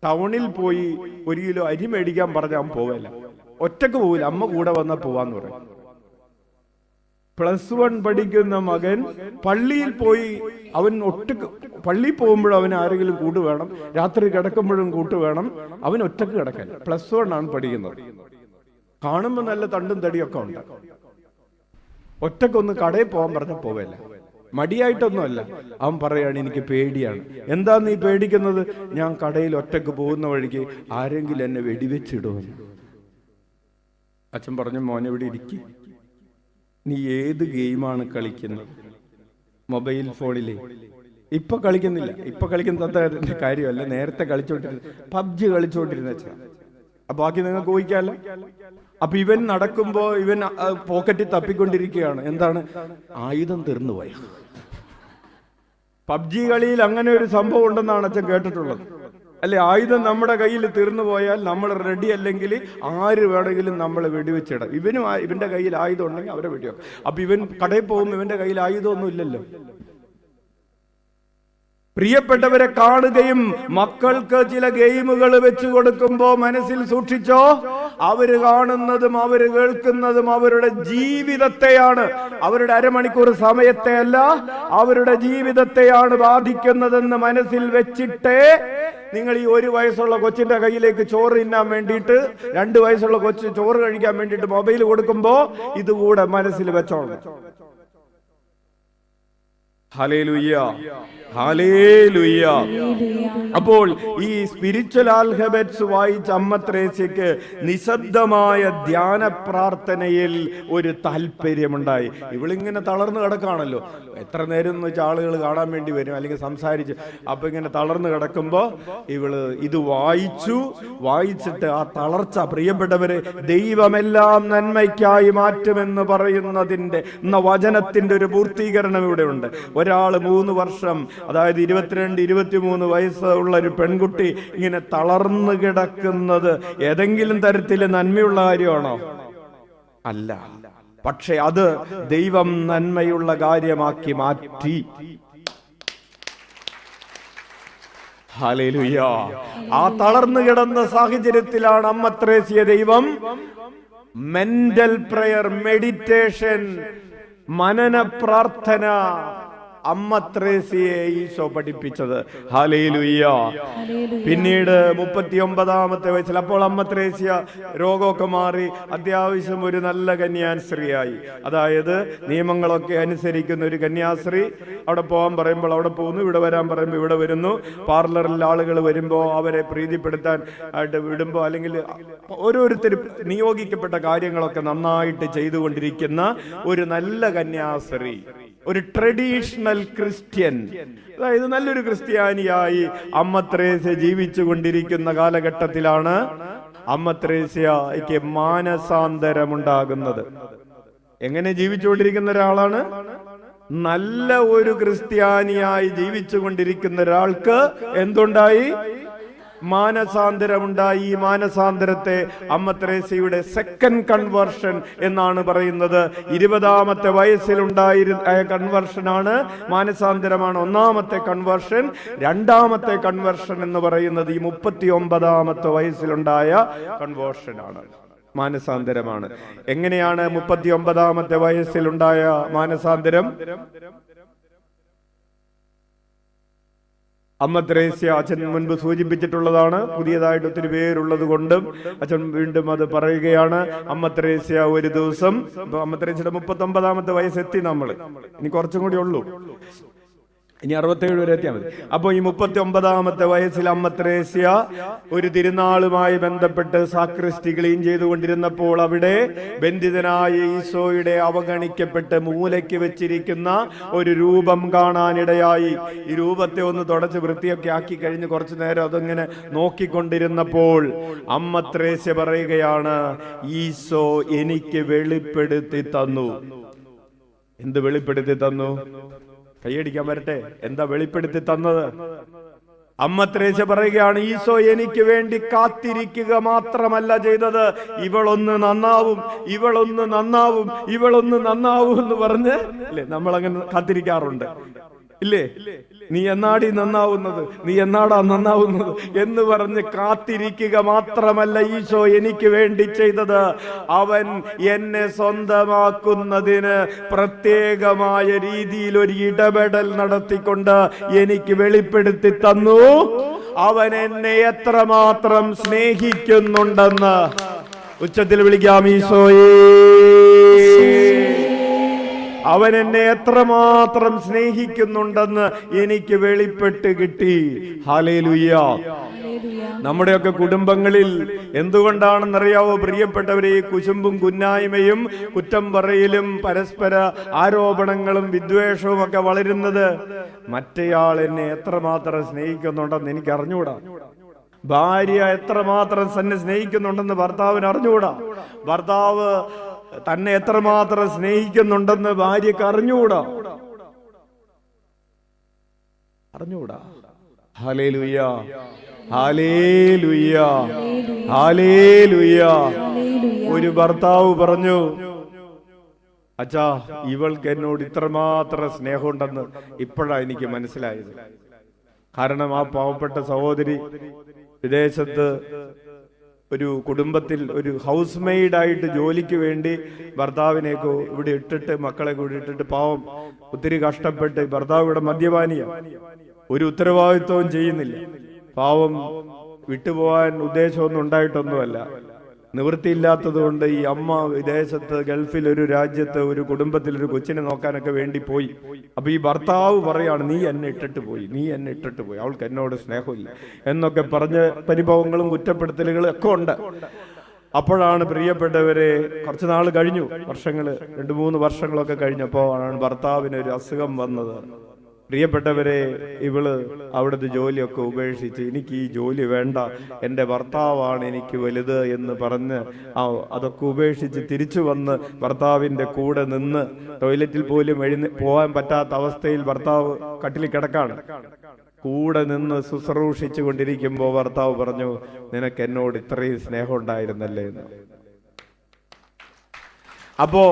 ടൗണിൽ പോയി 1 കിലോ അരി മേടിക്കാൻ പറഞ്ഞ അവൻ പോവില്ല, ഒറ്റക്ക് പോവില്ല, അമ്മ കൂടെ വന്നാൽ പോവാന്ന് പറയും. +1 പഠിക്കുന്ന മകൻ പള്ളിയിൽ പോയി, അവൻ ഒറ്റക്ക് പള്ളിയിൽ പോകുമ്പോഴും അവൻ ആരെങ്കിലും കൂട്ട് വേണം, രാത്രി കിടക്കുമ്പോഴും കൂട്ട് വേണം, അവൻ ഒറ്റക്ക് കിടക്കാൻ. +1 ആണ് പഠിക്കുന്നത്. കാണുമ്പോൾ നല്ല തണ്ടും തടിയൊക്കെ ഉണ്ട്. ഒറ്റക്കൊന്ന് കടയിൽ പോകാൻ പറഞ്ഞാൽ പോവില്ല. മടിയായിട്ടൊന്നുമല്ല, അവൻ പറയാണ്, എനിക്ക് പേടിയാണ്. എന്താ നീ പേടിക്കുന്നത്? ഞാൻ കടയിൽ ഒറ്റക്ക് പോകുന്ന വഴിക്ക് ആരെങ്കിലും എന്നെ വെടിവെച്ചിടുമെന്ന്. അച്ഛൻ പറഞ്ഞു, മോനെ ഇവിടെ ഇരിക്കും, നീ ഏത് ഗെയിമാണ് കളിക്കുന്നത്? മൊബൈൽ ഫോണിലെ ഇപ്പൊ കളിക്കുന്നില്ല, ഇപ്പൊ കളിക്കുന്ന കാര്യമല്ല, നേരത്തെ കളിച്ചോണ്ടിരുന്ന PUBG കളിച്ചോണ്ടിരുന്ന അച്ഛൻ. അപ്പൊ ബാക്കി നിങ്ങൾക്ക് ഊഹിക്കാമല്ലോ. അപ്പൊ ഇവൻ നടക്കുമ്പോ ഇവൻ പോക്കറ്റിൽ തപ്പിക്കൊണ്ടിരിക്കുകയാണ്. എന്താണ്? ആയുധം തീർന്നുപോയി. PUBG കളിയിൽ അങ്ങനെ ഒരു സംഭവം ഉണ്ടെന്നാണ് അച്ഛൻ കേട്ടിട്ടുള്ളത്, അല്ലെ? ആയുധം നമ്മുടെ കയ്യിൽ തീർന്നു പോയാൽ നമ്മൾ റെഡി അല്ലെങ്കിൽ ആര് വേണമെങ്കിലും നമ്മളെ വെടിവെച്ചിടാം. ഇവന്റെ കയ്യിൽ ആയുധം ഉണ്ടെങ്കിൽ അവരെ വെടിവെക്കും. അപ്പൊ ഇവൻ കടയിൽ പോകുമ്പോൾ ഇവന്റെ കയ്യിൽ ആയുധമൊന്നും ഇല്ലല്ലോ. പ്രിയപ്പെട്ടവരെ, കാണുകയും മക്കൾക്ക് ചില ഗെയിമുകൾ വെച്ചു കൊടുക്കുമ്പോ മനസ്സിൽ സൂക്ഷിച്ചോ, അവര് കാണുന്നതും അവര് കേൾക്കുന്നതും അവരുടെ ജീവിതത്തെയാണ്, അവരുടെ അരമണിക്കൂർ സമയത്തെ അല്ല, അവരുടെ ജീവിതത്തെയാണ് ബാധിക്കുന്നതെന്ന് മനസ്സിൽ വെച്ചിട്ടേ നിങ്ങൾ ഈ 1 വയസ്സുള്ള കൊച്ചിന്റെ കയ്യിലേക്ക് ചോറ് തിന്നാൻ വേണ്ടിയിട്ട് 2 വയസ്സുള്ള കൊച്ച് ചോറ് കഴിക്കാൻ വേണ്ടിയിട്ട് മൊബൈൽ കൊടുക്കുമ്പോ ഇതുകൂടെ മനസ്സിൽ വെച്ചോളണം. Hallelujah, hallelujah. അപ്പോൾ ഈ സ്പിരിച്വൽ ആൽഫബറ്റ്സ് വായിച്ച അമ്മ ത്രേസ്യക്ക് നിശബ്ദമായ ധ്യാന പ്രാർത്ഥനയിൽ ഒരു താല്പര്യമുണ്ടായി. ഇവളിങ്ങനെ തളർന്നു കിടക്കാണല്ലോ, എത്ര നേരം എന്ന് വെച്ചാൽ ആളുകൾ കാണാൻ വേണ്ടി വരും, അല്ലെങ്കിൽ സംസാരിച്ച്. അപ്പൊ ഇങ്ങനെ തളർന്നു കിടക്കുമ്പോ ഇവള് ഇത് വായിച്ചിട്ട് ആ തളർച്ച, പ്രിയപ്പെട്ടവരെ, ദൈവമെല്ലാം നന്മയ്ക്കായി മാറ്റുമെന്ന് പറയുന്നതിന്റെ വചനത്തിന്റെ ഒരു പൂർത്തീകരണം ഇവിടെ ഉണ്ട്. ഒരാള് 3 വർഷം, അതായത് 22-23 വയസ്സുള്ള ഒരു പെൺകുട്ടി ഇങ്ങനെ തളർന്നു കിടക്കുന്നത് ഏതെങ്കിലും തരത്തിൽ നന്മയുള്ള കാര്യമാണോ? അല്ല. പക്ഷെ അത് ദൈവം നന്മയുള്ള കാര്യമാക്കി മാറ്റി. ഹല്ലേലൂയ. ആ തളർന്നു കിടന്ന സാഹചര്യത്തിലാണ് അമ്മ ത്രേസ്യ ദൈവം മെന്റൽ പ്രയർ, മെഡിറ്റേഷൻ, മനന പ്രാർത്ഥന അമ്മ ത്രേസ്യയെ ഈശോ പഠിപ്പിച്ചത്. ഹല്ലേലൂയ. പിന്നീട് 39-ാമത്തെ വയസ്സിൽ, അപ്പോൾ അമ്മ ത്രേസ്യ രോഗമൊക്കെ മാറി അത്യാവശ്യം ഒരു നല്ല കന്യാസ്ത്രീയായി. അതായത് നിയമങ്ങളൊക്കെ അനുസരിക്കുന്ന ഒരു കന്യാസ്ത്രീ. അവിടെ പോകാൻ പറയുമ്പോൾ അവിടെ പോകുന്നു, ഇവിടെ വരാൻ പറയുമ്പോൾ ഇവിടെ വരുന്നു. പാർലറിൽ ആളുകൾ വരുമ്പോൾ അവരെ പ്രീതിപ്പെടുത്താൻ ആയിട്ട് വിടുമ്പോൾ, അല്ലെങ്കിൽ ഓരോരുത്തർ നിയോഗിക്കപ്പെട്ട കാര്യങ്ങളൊക്കെ നന്നായിട്ട് ചെയ്തുകൊണ്ടിരിക്കുന്ന ഒരു നല്ല കന്യാസ്ത്രീ, ഒരു ട്രഡീഷണൽ ക്രിസ്ത്യൻ, അതായത് നല്ലൊരു ക്രിസ്ത്യാനിയായി അമ്മ ത്രേസ്യ ജീവിച്ചു കൊണ്ടിരിക്കുന്ന കാലഘട്ടത്തിലാണ് അമ്മ ത്രേസ്യയ്ക്ക് മാനസാന്തരമുണ്ടാകുന്നത്. എങ്ങനെ ജീവിച്ചുകൊണ്ടിരിക്കുന്ന ഒരാളാണ്? നല്ല ഒരു ക്രിസ്ത്യാനിയായി ജീവിച്ചു കൊണ്ടിരിക്കുന്ന ഒരാൾക്ക് എന്തുണ്ടായി? മാനസാന്തരമുണ്ടായി. ഈ മാനസാന്തരത്തെ അമ്മ ത്രേസ്യയുടെ സെക്കൻഡ് കൺവേർഷൻ എന്നാണ് പറയുന്നത്. 20-ാമത്തെ വയസ്സിലുണ്ടായിരുന്ന കൺവേർഷനാണ്, മാനസാന്തരമാണ് ഒന്നാമത്തെ കൺവേർഷൻ. 2-ാമത്തെ കൺവേർഷൻ എന്ന് പറയുന്നത് ഈ 39-ാമത്തെ വയസ്സിലുണ്ടായ കൺവേർഷനാണ്, മാനസാന്തരമാണ്. എങ്ങനെയാണ് 39-ാമത്തെ വയസ്സിലുണ്ടായ മാനസാന്തരം? അമ്മ ത്രേസ്യ അച്ഛൻ മുൻപ് സൂചിപ്പിച്ചിട്ടുള്ളതാണ്. പുതിയതായിട്ട് ഒത്തിരി പേരുള്ളത് കൊണ്ടും അച്ഛൻ വീണ്ടും അത് പറയുകയാണ്. അമ്മ ത്രേസ്യ ഒരു ദിവസം, അമ്മ ത്രേസ്യയുടെ 39-ാമത്തെ വയസ്സെത്തി, ഇനി കുറച്ചും കൂടി ഉള്ളൂ, ഇനി 67 വരെ എത്തിയാൽ മതി. അപ്പൊ ഈ 39-ാമത്തെ വയസ്സിൽ അമ്മ ത്രേസ്യ ഒരു തിരുനാളുമായി ബന്ധപ്പെട്ട് സാക്രിസ്റ്റി ക്ലീൻ ചെയ്തുകൊണ്ടിരുന്നപ്പോൾ അവിടെ ബന്ധിതനായ ഈശോയുടെ അവഗണിക്കപ്പെട്ട് മൂലയ്ക്ക് വെച്ചിരിക്കുന്ന ഒരു രൂപം കാണാനിടയായി. ഈ രൂപത്തെ ഒന്ന് തുടച്ച് വൃത്തിയൊക്കെ ആക്കി കഴിഞ്ഞ് കുറച്ചു നേരം അതിങ്ങനെ നോക്കിക്കൊണ്ടിരുന്നപ്പോൾ അമ്മ ത്രേസ്യ പറയുകയാണ്, ഈശോ എനിക്ക് വെളിപ്പെടുത്തി തന്നു. എന്ത് വെളിപ്പെടുത്തി തന്നു? കൈയടിക്കാൻ വരട്ടെ. എന്താ വെളിപ്പെടുത്തി തന്നത്? അമ്മ ത്രേസ്യ പറയുകയാണ്, ഈശോ എനിക്ക് വേണ്ടി കാത്തിരിക്കുക മാത്രമല്ല ചെയ്തത്, ഇവളൊന്ന് നന്നാവും, ഇവളൊന്ന് നന്നാവും, ഇവളൊന്ന് നന്നാവും എന്ന് പറഞ്ഞ്, അല്ലേ, നമ്മളങ്ങനെ കാത്തിരിക്കാറുണ്ട്, ഇല്ലേ? നീ എന്നാടി നന്നാവുന്നത്, നീ എന്നാടാ നന്നാവുന്നത് എന്ന് പറഞ്ഞ് കാത്തിരിക്കുക മാത്രമല്ല ഈശോ എനിക്ക് വേണ്ടി ചെയ്തത്, അവൻ എന്നെ സ്വന്തമാക്കുന്നതിന് പ്രത്യേകമായ രീതിയിൽ ഒരു ഇടപെടൽ നടത്തിക്കൊണ്ട് എനിക്ക് വെളിപ്പെടുത്തി തന്നു അവൻ എന്നെ എത്രമാത്രം സ്നേഹിക്കുന്നുണ്ടെന്ന്. ഉച്ചത്തിൽ വിളിക്കാം, ഈശോയേ. അവൻ എന്നെ എത്രമാത്രം സ്നേഹിക്കുന്നുണ്ടെന്ന് എനിക്ക് വെളിപ്പെട്ട് കിട്ടി. ഹല്ലേലൂയ. നമ്മുടെയൊക്കെ കുടുംബങ്ങളിൽ എന്തുകൊണ്ടാണെന്നറിയാവോ പ്രിയപ്പെട്ടവരെ, ഈ കുശുമ്പും കുന്നായ്മയും കുറ്റം പറയലും പരസ്പര ആരോപണങ്ങളും വിദ്വേഷവും ഒക്കെ വളരുന്നത്? മറ്റേയാൾ എന്നെ എത്രമാത്രം സ്നേഹിക്കുന്നുണ്ടെന്ന് എനിക്ക് അറിഞ്ഞുകൂടാ. ഭാര്യ എത്രമാത്രം തന്നെ സ്നേഹിക്കുന്നുണ്ടെന്ന് ഭർത്താവിന് അറിഞ്ഞുകൂടാ. ഭർത്താവ് തന്നെ എത്രമാത്രം സ്നേഹിക്കുന്നുണ്ടെന്ന് ഭാര്യക്ക് അറിഞ്ഞുകൂടാ. Hallelujah, hallelujah, hallelujah. ഒരു ഭർത്താവ് പറഞ്ഞു, അച്ഛാ, ഇവൾക്ക് എന്നോട് ഇത്രമാത്രം സ്നേഹമുണ്ടെന്ന് ഇപ്പോഴാണ് എനിക്ക് മനസ്സിലായത്. കാരണം ആ പാവപ്പെട്ട സഹോദരി വിദേശത്ത് ഒരു കുടുംബത്തിൽ ഒരു ഹൗസ് മെയ്ഡായിട്ട് ജോലിക്ക് വേണ്ടി ഭർത്താവിനെയൊക്കെ ഇവിടെ ഇട്ടിട്ട്, മക്കളെ കൂടി ഇട്ടിട്ട്, പാവം ഒത്തിരി കഷ്ടപ്പെട്ട്, ഭർത്താവ് ഇവിടെ മദ്യപാനിയ, ഒരു ഉത്തരവാദിത്വവും ചെയ്യുന്നില്ല, പാവം വിട്ടുപോകാൻ ഉദ്ദേശമൊന്നും ഉണ്ടായിട്ടൊന്നുമല്ല. നിവൃത്തിയില്ലാത്തത് കൊണ്ട് ഈ അമ്മ വിദേശത്ത് ഗൾഫിൽ ഒരു രാജ്യത്ത് ഒരു കുടുംബത്തിൽ ഒരു കൊച്ചിനെ നോക്കാനൊക്കെ വേണ്ടി പോയി. അപ്പൊ ഈ ഭർത്താവ് പറയാണ്, നീ എന്നെ ഇട്ടിട്ട് പോയി, അവൾക്ക് എന്നോട് സ്നേഹമില്ല എന്നൊക്കെ പറഞ്ഞ് പരിഭവങ്ങളും കുറ്റപ്പെടുത്തലുകളും ഒക്കെ ഉണ്ട്. അപ്പോഴാണ് പ്രിയപ്പെട്ടവരെ കുറച്ച് നാൾ കഴിഞ്ഞു, വർഷങ്ങള് 2-3 വർഷങ്ങളൊക്കെ കഴിഞ്ഞപ്പോൾ ആണ് ഭർത്താവിന് ഒരു അസുഖം വന്നത്. പ്രിയപ്പെട്ടവരെ, ഇവള് അവിടുത്തെ ജോലിയൊക്കെ ഉപേക്ഷിച്ച് എനിക്ക് ഈ ജോലി വേണ്ട, എൻ്റെ ഭർത്താവാണ് എനിക്ക് വലുത് എന്ന് പറഞ്ഞ് അതൊക്കെ ഉപേക്ഷിച്ച് തിരിച്ചു വന്ന് ഭർത്താവിൻ്റെ കൂടെ നിന്ന് ടോയ്ലറ്റിൽ പോലും പോകാൻ പറ്റാത്ത അവസ്ഥയിൽ ഭർത്താവ് കട്ടിലിൽ കിടക്കാണ്. കൂടെ നിന്ന് ശുശ്രൂഷിച്ചു കൊണ്ടിരിക്കുമ്പോൾ ഭർത്താവ് പറഞ്ഞു, നിനക്ക് എന്നോട് ഇത്രയും സ്നേഹം ഉണ്ടായിരുന്നല്ലേ എന്ന്. അപ്പോ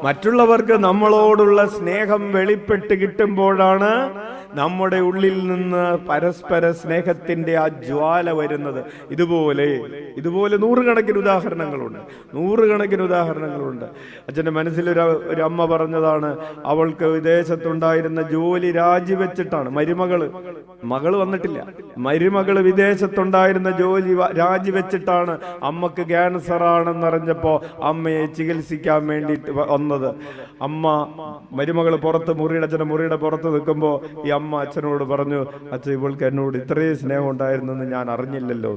മറ്റുള്ളവർക്ക് നമ്മളോടുള്ള സ്നേഹം വെളിപ്പെട്ട് കിട്ടുമ്പോഴാണ് നമ്മുടെ ഉള്ളിൽ നിന്ന് പരസ്പര സ്നേഹത്തിന്റെ ആ ജ്വാല വരുന്നത്. ഇതുപോലെ നൂറുകണക്കിന് ഉദാഹരണങ്ങളുണ്ട്. അച്ഛൻ്റെ മനസ്സിലൊരു അമ്മ പറഞ്ഞതാണ്, അവൾക്ക് വിദേശത്തുണ്ടായിരുന്ന ജോലി രാജിവെച്ചിട്ടാണ് മകള് വന്നിട്ടില്ല, മരുമകള് വിദേശത്തുണ്ടായിരുന്ന ജോലി രാജിവെച്ചിട്ടാണ് അമ്മക്ക് ക്യാൻസർ ആണെന്നറിഞ്ഞപ്പോ അമ്മയെ ചികിത്സിക്കാൻ വേണ്ടിയിട്ട് വന്നത്. മരുമകള് അച്ഛൻ്റെ മുറിയുടെ പുറത്ത് നിൽക്കുമ്പോ ഈ അമ്മ അച്ഛനോട് പറഞ്ഞു, അച്ഛൻ ഇവൾക്ക് എന്നോട് ഇത്രയും സ്നേഹം ഉണ്ടായിരുന്നെന്ന് ഞാൻ അറിഞ്ഞില്ലല്ലോ.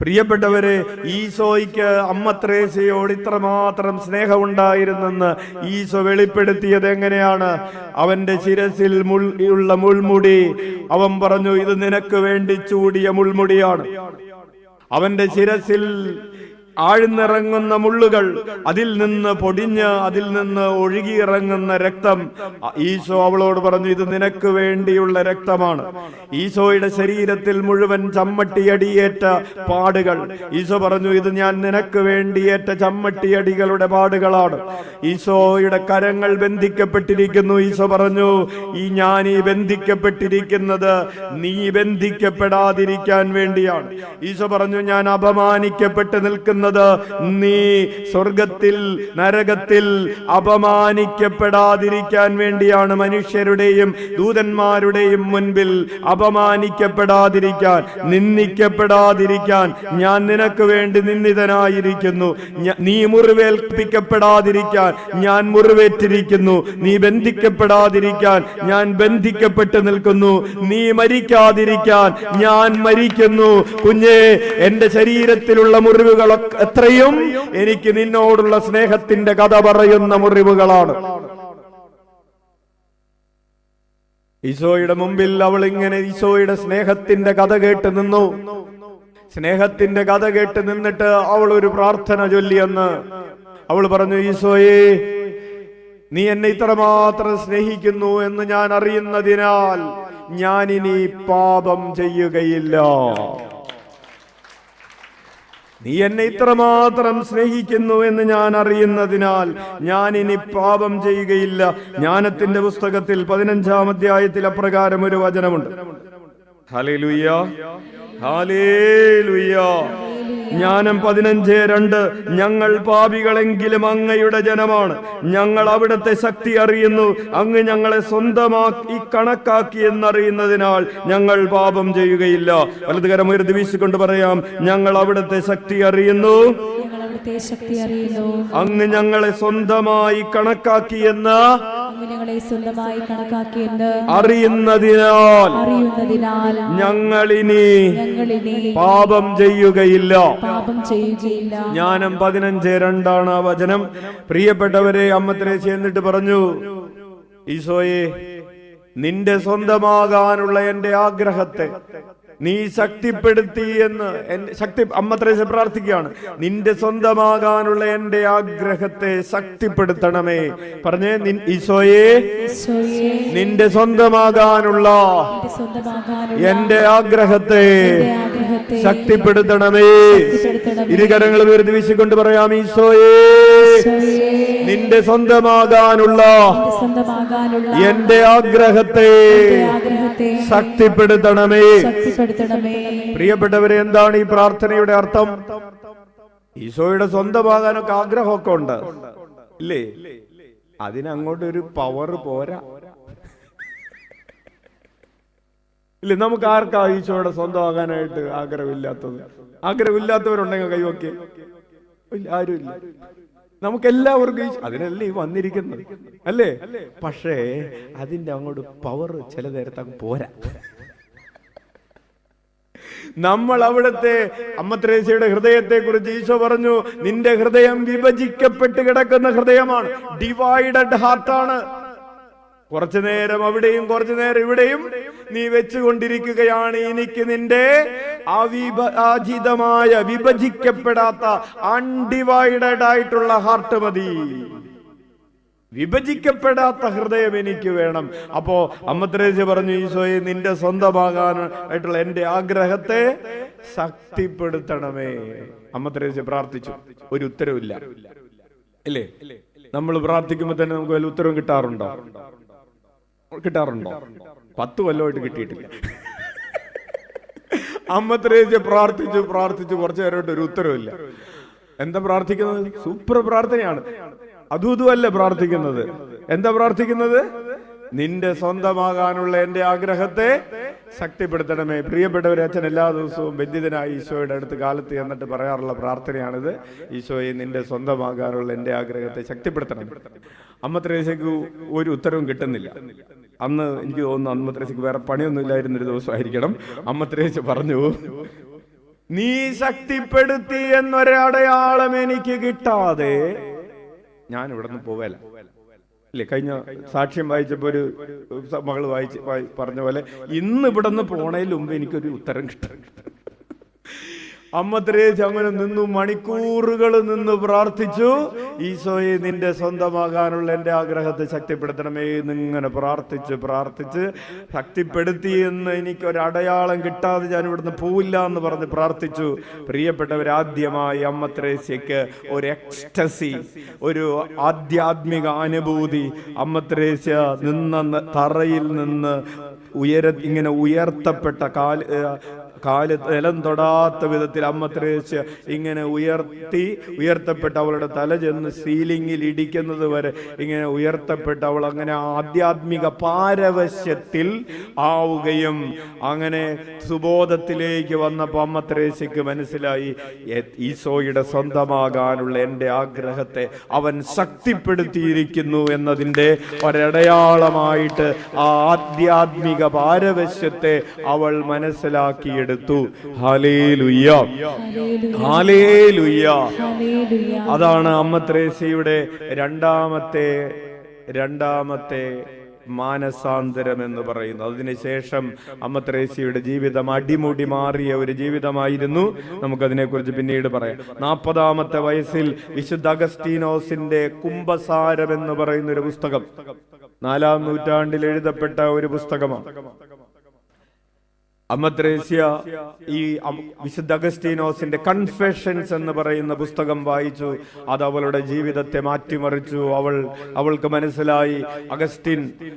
പ്രിയപ്പെട്ടവരെ, ഈശോയ്ക്ക് അമ്മ ത്രേസ്യയോട് ഇത്രമാത്രം സ്നേഹമുണ്ടായിരുന്നെന്ന് ഈശോ വെളിപ്പെടുത്തിയത് എങ്ങനെയാണ്? അവന്റെ ശിരസിൽ ഉള്ള മുൾമുടി, അവൻ പറഞ്ഞു, ഇത് നിനക്ക് വേണ്ടി ചൂടിയ മുൾമുടിയാണ്. അവന്റെ ശിരസിൽ ആഴ്ന്നിറങ്ങുന്ന മുള്ളുകൾ, അതിൽ നിന്ന് പൊടിഞ്ഞ് അതിൽ നിന്ന് ഒഴുകിയിറങ്ങുന്ന രക്തം. ഈശോ അവളോട് പറഞ്ഞു, ഇത് നിനക്ക് വേണ്ടിയുള്ള രക്തമാണ്. ഈശോയുടെ ശരീരത്തിൽ മുഴുവൻ ചമ്മട്ടിയടിയേറ്റ പാടുകൾ. ഈശോ പറഞ്ഞു, ഇത് ഞാൻ നിനക്ക് വേണ്ടിയേറ്റ ചമ്മട്ടിയടികളുടെ പാടുകളാണ്. ഈശോയുടെ കരങ്ങൾ ബന്ധിക്കപ്പെട്ടിരിക്കുന്നു. ഈശോ പറഞ്ഞു, ഞാൻ ബന്ധിക്കപ്പെട്ടിരിക്കുന്നത് നീ ബന്ധിക്കപ്പെടാതിരിക്കാൻ വേണ്ടിയാണ്. ഈശോ പറഞ്ഞു, ഞാൻ അപമാനിക്കപ്പെട്ട് നിൽക്കുന്നത് നീ സ്വർഗത്തിൽ നരകത്തിൽ അപമാനിക്കപ്പെടാതിരിക്കാൻ വേണ്ടിയാണ്. മനുഷ്യരുടെയും ദൂതന്മാരുടെയും മുൻപിൽ അപമാനിക്കപ്പെടാതിരിക്കാൻ, നിന്ദിക്കപ്പെടാതിരിക്കാൻ ഞാൻ നിനക്ക് വേണ്ടി നിന്ദിതനായിരിക്കുന്നു. നീ മുറിവേൽപ്പിക്കപ്പെടാതിരിക്കാൻ ഞാൻ മുറിവേറ്റിരിക്കുന്നു. നീ ബന്ധിക്കപ്പെടാതിരിക്കാൻ ഞാൻ ബന്ധിക്കപ്പെട്ട് നിൽക്കുന്നു. നീ മരിക്കാതിരിക്കാൻ ഞാൻ മരിക്കുന്നു. കുഞ്ഞേ, എന്റെ ശരീരത്തിലുള്ള മുറിവുകളൊക്കെ എത്രയും എനിക്ക് നിന്നോടുള്ള സ്നേഹത്തിന്റെ കഥ പറയുന്ന മുറിവുകളാണ്. ഈശോയുടെ മുമ്പിൽ അവൾ ഇങ്ങനെ ഈശോയുടെ സ്നേഹത്തിന്റെ കഥ കേട്ട് നിന്നു. സ്നേഹത്തിന്റെ കഥ കേട്ട് നിന്നിട്ട് അവൾ ഒരു പ്രാർത്ഥന ചൊല്ലിയെന്ന്. അവൾ പറഞ്ഞു, ഈശോയെ, നീ എന്നെ ഇത്രമാത്രം സ്നേഹിക്കുന്നു എന്ന് ഞാൻ അറിയുന്നതിനാൽ ഞാനിനി പാപം ചെയ്യുകയില്ല. നീ എന്നെ ഇത്രമാത്രം സ്നേഹിക്കുന്നു എന്ന് ഞാൻ അറിയുന്നതിനാൽ ഞാൻ ഇനി പാപം ചെയ്യുകയില്ല. ജ്ഞാനത്തിന്റെ പുസ്തകത്തിൽ 15-ാം അധ്യായത്തിൽ അപ്രകാരം ഒരു വചനമുണ്ട്. Hallelujah, hallelujah. ജ്ഞാനം 15:2, ഞങ്ങൾ പാപികളെങ്കിലും അങ്ങയുടെ ജനമാണ്, ഞങ്ങൾ അവിടുത്തെ ശക്തി അറിയുന്നു, അങ്ങ് ഞങ്ങളെ സ്വന്തമാക്കി കണക്കാക്കി എന്നറിയുന്നതിനാൽ ഞങ്ങൾ പാപം ചെയ്യുകയില്ല. വലതുകരം ഉയർത്തി വീശിക്കൊണ്ട് പറയാം, ഞങ്ങൾ അവിടുത്തെ ശക്തി അറിയുന്നു, അങ്ങ് ഞങ്ങളെ സ്വന്തമായി കണക്കാക്കിയെന്ന് അറിയുന്നതിനാൽ ഞങ്ങളിനി പാപം ചെയ്യുകയില്ല. ജ്ഞാനം 15:2 ആ വചനം. പ്രിയപ്പെട്ടവരെ, അമ്മ ത്രേസ്യ എന്നിട്ട് പറഞ്ഞു, ഈശോയെ, നിന്റെ സ്വന്തമാകാനുള്ള എന്റെ ആഗ്രഹത്തെ നീ ശക്തിപ്പെടുത്തി എന്ന് അമ്മ ത്രേസ്യ പ്രാർത്ഥിക്കുകയാണ്. നിന്റെ സ്വന്തമാകാനുള്ള എന്റെ ആഗ്രഹത്തെ ശക്തിപ്പെടുത്തണമേ. പറഞ്ഞേ, ഈശോയെ, നിന്റെ സ്വന്തമാകാനുള്ള എന്റെ ആഗ്രഹത്തെ ശക്തിപ്പെടുത്തണമേ. ഇരുകരങ്ങൾ ഉയർത്തി വീശിക്കൊണ്ട് പറയാം, ഈശോയെ, നിന്റെ സ്വന്തമാകാനുള്ള എന്റെ ആഗ്രഹത്തെ ശക്തിപ്പെടുത്തണമേ. പ്രിയപ്പെട്ടവരെ, എന്താണ് ഈ പ്രാർത്ഥനയുടെ അർത്ഥം? ഈശോയുടെ സ്വന്തമാകാനൊക്കെ ആഗ്രഹമൊക്കെ ഉണ്ട്, ഇല്ലേ? അതിനങ്ങോട്ടൊരു പവർ പോരാ, ഇല്ലേ? നമുക്ക് ആർക്കാ ഈശോയുടെ സ്വന്തമാകാനായിട്ട് ആഗ്രഹമില്ലാത്തത്? ആഗ്രഹമില്ലാത്തവരുണ്ടെങ്കിൽ കൈവക്കെ. ഇല്ല, ആരുമില്ല. നമുക്കെല്ലാവർക്കും അതിനല്ലേ ഈ വന്നിരിക്കുന്നത്, അല്ലേ? പക്ഷേ അതിന്റെ അങ്ങോട്ട് പവർ ചില നേരത്ത് അങ്ങ് പോരാ. നമ്മൾ അവിടുത്തെ അമ്മ ത്രേസ്യയുടെ ഹൃദയത്തെ കുറിച്ച് ഈശോ പറഞ്ഞു, നിന്റെ ഹൃദയം വിഭജിക്കപ്പെട്ട് കിടക്കുന്ന ഹൃദയമാണ്, ഡിവൈഡഡ് ഹാർട്ടാണ്. കുറച്ചു നേരം അവിടെയും കുറച്ചു നേരം ഇവിടെയും നീ വെച്ചുകൊണ്ടിരിക്കുകയാണ്. എനിക്ക് നിന്റെ അവിഭാജിതമായ വിഭജിക്കപ്പെടാത്ത അൺഡിവൈഡഡ് ആയിട്ടുള്ള ഹാർട്ട് മതി, വിഭജിക്കപ്പെടാത്ത ഹൃദയം എനിക്ക് വേണം. അപ്പോ അമ്മ ത്രേസ്യ പറഞ്ഞു, ഈശോയെ നിന്റെ സ്വന്തമാകാനായിട്ടുള്ള എന്റെ ആഗ്രഹത്തെ ശക്തിപ്പെടുത്തണമേ. അമ്മ ത്രേസ്യ പ്രാർത്ഥിച്ചു, ഒരു ഉത്തരവില്ല, ഇല്ലേ? നമ്മൾ പ്രാർത്ഥിക്കുമ്പോ തന്നെ നമുക്ക് വല്ല ഉത്തരവും കിട്ടാറുണ്ടോ? 10 കൊല്ലമായിട്ട് കിട്ടിയിട്ടില്ല. അമ്മ ത്രേസ്യ പ്രാർത്ഥിച്ചു കുറച്ചു നേരമായിട്ട് ഒരു ഉത്തരവില്ല. എന്താ പ്രാർത്ഥിക്കുന്നത്? സൂപ്പർ പ്രാർത്ഥനയാണ്. അതുമല്ല പ്രാർത്ഥിക്കുന്നത്. എന്താ പ്രാർത്ഥിക്കുന്നത്? നിന്റെ സ്വന്തമാകാനുള്ള എന്റെ ആഗ്രഹത്തെ ശക്തിപ്പെടുത്തണമേ. പ്രിയപ്പെട്ടവരെ, അച്ഛൻ എല്ലാ ദിവസവും ബന്ധിതനായി ഈശോയുടെ അടുത്ത് കാലത്ത് എന്നിട്ട് പറയാറുള്ള പ്രാർത്ഥനയാണിത്. ഈശോയെ നിന്റെ സ്വന്തമാകാനുള്ള എന്റെ ആഗ്രഹത്തെ ശക്തിപ്പെടുത്തണം. അമ്മ ത്രേസ്യക്ക് ഒരു ഉത്തരവും കിട്ടുന്നില്ല. അന്ന് എനിക്ക് തോന്നുന്നു അമ്മ ത്രേസ്യക്ക് വേറെ പണിയൊന്നും ഇല്ലായിരുന്നൊരു ദിവസമായിരിക്കണം. അമ്മ ത്രേസ്യ പറഞ്ഞു, നീ ശക്തിപ്പെടുത്തി എന്നൊരടയാളം എനിക്ക് കിട്ടാതെ ഞാൻ ഇവിടെ നിന്ന് പോവല. ഇല്ലേ, കഴിഞ്ഞ സാക്ഷ്യം വായിച്ചപ്പോ ഒരു മകള് പറഞ്ഞ പോലെ ഇന്ന് ഇവിടെ നിന്ന് പോണതിന് മുമ്പ് എനിക്കൊരു ഉത്തരം കിട്ടും. അമ്മ ത്രേസ്യ അങ്ങനെ നിന്നു, മണിക്കൂറുകൾ നിന്ന് പ്രാർത്ഥിച്ചു. ഈശോയെ നിന്റെ സ്വന്തമാകാനുള്ള എന്റെ ആഗ്രഹത്തെ ശക്തിപ്പെടുത്തണമേ എന്നിങ്ങനെ പ്രാർത്ഥിച്ച് ശക്തിപ്പെടുത്തി എന്ന് എനിക്കൊരടയാളം കിട്ടാതെ ഞാൻ ഇവിടുന്ന് പോവില്ല എന്ന് പറഞ്ഞ് പ്രാർത്ഥിച്ചു. പ്രിയപ്പെട്ടവരാദ്യമായി അമ്മ ത്രേസ്യക്ക് ഒരു എക്സ്റ്റസി, ഒരു ആധ്യാത്മിക അനുഭൂതി. അമ്മ ത്രേസ്യ നിന്ന തറയിൽ നിന്ന് ഇങ്ങനെ ഉയർത്തപ്പെട്ട കാല് നിലം തൊടാത്ത വിധത്തിൽ അമ്മ ത്രേസ്യ ഇങ്ങനെ ഉയർത്തപ്പെട്ട് അവളുടെ തല ചെന്ന് സീലിംഗിൽ ഇടിക്കുന്നത് വരെ ഇങ്ങനെ ഉയർത്തപ്പെട്ട് അവൾ അങ്ങനെ ആധ്യാത്മിക പാരവശ്യത്തിൽ ആവുകയും അങ്ങനെ സുബോധത്തിലേക്ക് വന്നപ്പോൾ അമ്മ ത്രേസ്യക്ക് മനസ്സിലായി, ഈശോയുടെ സ്വന്തമാകാനുള്ള എൻ്റെ ആഗ്രഹത്തെ അവൻ ശക്തിപ്പെടുത്തിയിരിക്കുന്നു എന്നതിൻ്റെ ഒരടയാളമായിട്ട് ആ ആധ്യാത്മിക പാരവശ്യത്തെ അവൾ മനസ്സിലാക്കിയെടുത്തു. Hallelujah, hallelujah. അതാണ് അമ്മ ത്രേസ്യയുടെ രണ്ടാമത്തെ മാനസാന്തരം എന്ന് പറയുന്നത്. അതിനുശേഷം അമ്മ ത്രേസ്യയുടെ ജീവിതം അടിമുടി മാറിയ ഒരു ജീവിതമായിരുന്നു. നമുക്കതിനെക്കുറിച്ച് പിന്നീട് പറയാം. 40-ാമത്തെ വയസ്സിൽ വിശുദ്ധ അഗസ്തീനോസിന്റെ കുംഭസാരം എന്ന് പറയുന്ന ഒരു പുസ്തകം, 4-ാം നൂറ്റാണ്ടിൽ എഴുതപ്പെട്ട ഒരു പുസ്തകമാണ്. അമ്മ ത്രേസ്യ ഈ വിശുദ്ധ അഗസ്തീനോസിന്റെ കൺഫെഷൻസ് എന്ന് പറയുന്ന പുസ്തകം വായിച്ചു. അത് അവളുടെ ജീവിതത്തെ മാറ്റിമറിച്ചു. അവൾക്ക് മനസ്സിലായി,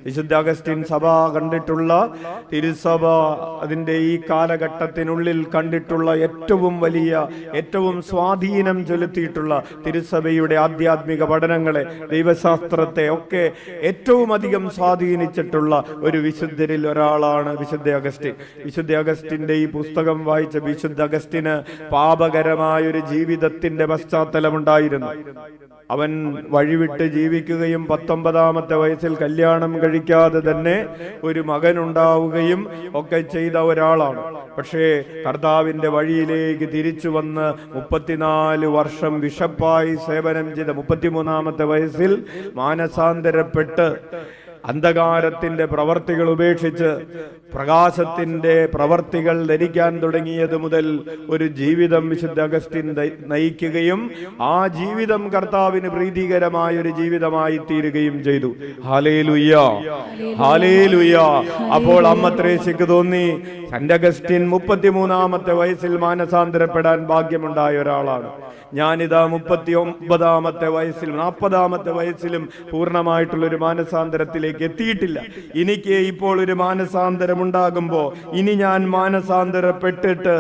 വിശുദ്ധ അഗസ്റ്റിൻ സഭ കണ്ടിട്ടുള്ള തിരുസഭ, അതിന്റെ ഈ കാലഘട്ടത്തിനുള്ളിൽ കണ്ടിട്ടുള്ള ഏറ്റവും വലിയ, ഏറ്റവും സ്വാധീനം ചെലുത്തിയിട്ടുള്ള തിരുസഭയുടെ ആധ്യാത്മിക പഠനങ്ങളെ, ദൈവശാസ്ത്രത്തെ ഒക്കെ ഏറ്റവും അധികം സ്വാധീനിച്ചിട്ടുള്ള ഒരു വിശുദ്ധരിൽ ഒരാളാണ് വിശുദ്ധ അഗസ്റ്റിൻ. വിശുദ്ധ അഗസ്റ്റിന്റെ ഈ പുസ്തകം വായിച്ച വിശുദ്ധ അഗസ്റ്റിന് പാപകരമായൊരു ജീവിതത്തിന്റെ പശ്ചാത്തലമുണ്ടായിരുന്നു. അവൻ വഴിവിട്ട് ജീവിക്കുകയും 19-ാമത്തെ വയസ്സിൽ കല്യാണം കഴിക്കാതെ തന്നെ ഒരു മകനുണ്ടാവുകയും ഒക്കെ ചെയ്ത ഒരാളാണ്. പക്ഷേ കർത്താവിന്റെ വഴിയിലേക്ക് തിരിച്ചു വന്ന് 34 വർഷം ബിഷപ്പായി സേവനം ചെയ്ത 33-ാമത്തെ വയസ്സിൽ മാനസാന്തരപ്പെട്ട് അന്ധകാരത്തിന്റെ പ്രവർത്തികൾ ഉപേക്ഷിച്ച് പ്രകാശത്തിന്റെ പ്രവർത്തികൾ ധരിക്കാൻ തുടങ്ങിയത് മുതൽ ഒരു ജീവിതം വിശുദ്ധ അഗസ്റ്റിൻ നയിക്കുകയും ആ ജീവിതം കർത്താവിന് പ്രീതികരമായ ഒരു ജീവിതമായി തീരുകയും ചെയ്തു. Hallelujah, hallelujah. അപ്പോൾ അമ്മ ത്രേസ്യക്ക് തോന്നി, സെന്റ് അഗസ്റ്റിൻ 33-ാമത്തെ വയസ്സിൽ മാനസാന്തരപ്പെടാൻ ഭാഗ്യമുണ്ടായ ഒരാളാണ്. ഞാനിതാ 39-ാമത്തെ വയസ്സിലും 40-ാമത്തെ വയസ്സിലും പൂർണ്ണമായിട്ടുള്ള ഒരു മാനസാന്തരത്തിലേക്ക് എത്തിയിട്ടില്ല. എനിക്ക് ഇപ്പോൾ ഒരു മാനസാന്തരം ഉണ്ടാകുമ്പോ ഇനി ഞാൻ മാനസാന്തരപ്പെട്ടിട്ട്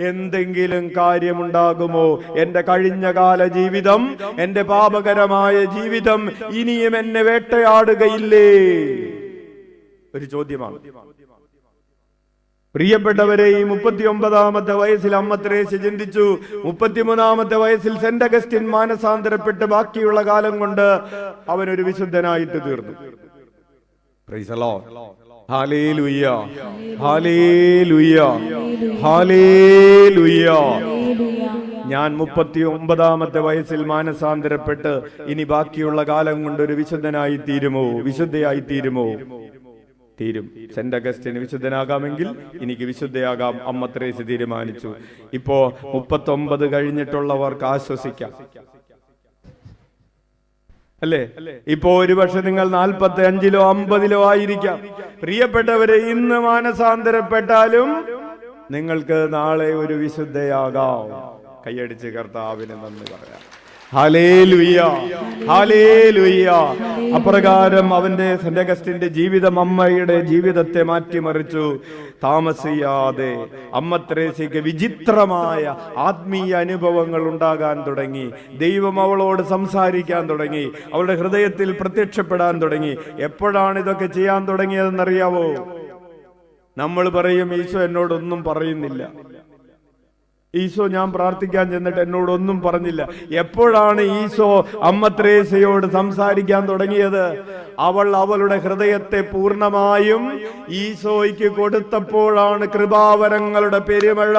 എന്തെങ്കിലും കാര്യമുണ്ടാകുമോ? എന്റെ കഴിഞ്ഞകാല ജീവിതം, എന്റെ പാപകരമായ ജീവിതം ഇനിയും എന്നെ വേട്ടയാടുകയില്ലേ? ഒരു ചോദ്യമാണ്. പ്രിയപ്പെട്ടവരെ, ഈ 39-ാമത്തെ വയസ്സിൽ അമ്മ ത്രേസ്യ ചിന്തിച്ചു. 33-ാമത്തെ വയസ്സിൽ സെന്റ് അഗസ്റ്റിൻ മാനസാന്തരപ്പെട്ട് ബാക്കിയുള്ള കാലം കൊണ്ട് അവനൊരു വിശുദ്ധനായിട്ട് തീർന്നു. Price the Lord. Hallelujah, hallelujah, hallelujah. ഞാൻ 39-ാമത്തെ വയസ്സിൽ മാനസാന്തരപ്പെട്ട് ഇനി ബാക്കിയുള്ള കാലം കൊണ്ട് ഒരു വിശുദ്ധനായി തീരുമോ, വിശുദ്ധയായി തീരുമോ? തീരും. സെന്റ് അഗസ്റ്റിന് വിശുദ്ധനാകാമെങ്കിൽ എനിക്ക് വിശുദ്ധയാകാം. അമ്മ ത്രേസ്യ തീരുമാനിച്ചു. ഇപ്പോ 39 കഴിഞ്ഞിട്ടുള്ളവർക്ക് ആശ്വസിക്കാം, അല്ലേ? ഇപ്പോ ഒരുപക്ഷെ നിങ്ങൾ 45-ലോ 50-ലോ ആയിരിക്കാം. പ്രിയപ്പെട്ടവരെ, ഇന്ന് മാനസാന്തരപ്പെട്ടാലും നിങ്ങൾക്ക് നാളെ ഒരു വിശുദ്ധയാകാം. കൈയടിച്ച് കർത്താവിന് നന്ദി പറയാം. Hallelujah, hallelujah. അപ്രകാരം അവന്റെ സെന്റ് അഗസ്റ്റിന്റെ ജീവിതം അമ്മയുടെ ജീവിതത്തെ മാറ്റിമറിച്ചു. താമസിയാതെ അമ്മ ത്രേസ്യയ്ക്ക് വിചിത്രമായ ആത്മീയ അനുഭവങ്ങൾ ഉണ്ടാകാൻ തുടങ്ങി. ദൈവം അവളോട് സംസാരിക്കാൻ തുടങ്ങി, അവളുടെ ഹൃദയത്തിൽ പ്രത്യക്ഷപ്പെടാൻ തുടങ്ങി. എപ്പോഴാണ് ഇതൊക്കെ ചെയ്യാൻ തുടങ്ങിയതെന്നറിയാവോ? നമ്മൾ പറയും, ഈശോ എന്നോടൊന്നും പറയുന്നില്ല, ഈശോ ഞാൻ പ്രാർത്ഥിക്കാൻ ചെന്നിട്ട് എന്നോടൊന്നും പറഞ്ഞില്ല. എപ്പോഴാണ് ഈശോ അമ്മ ത്രേസ്യയോട് സംസാരിക്കാൻ തുടങ്ങിയത്? അവളുടെ ഹൃദയത്തെ പൂർണ്ണമായും ഈശോയ്ക്ക് കൊടുത്തപ്പോഴാണ് കൃപാവരങ്ങളുടെ പെരുമഴ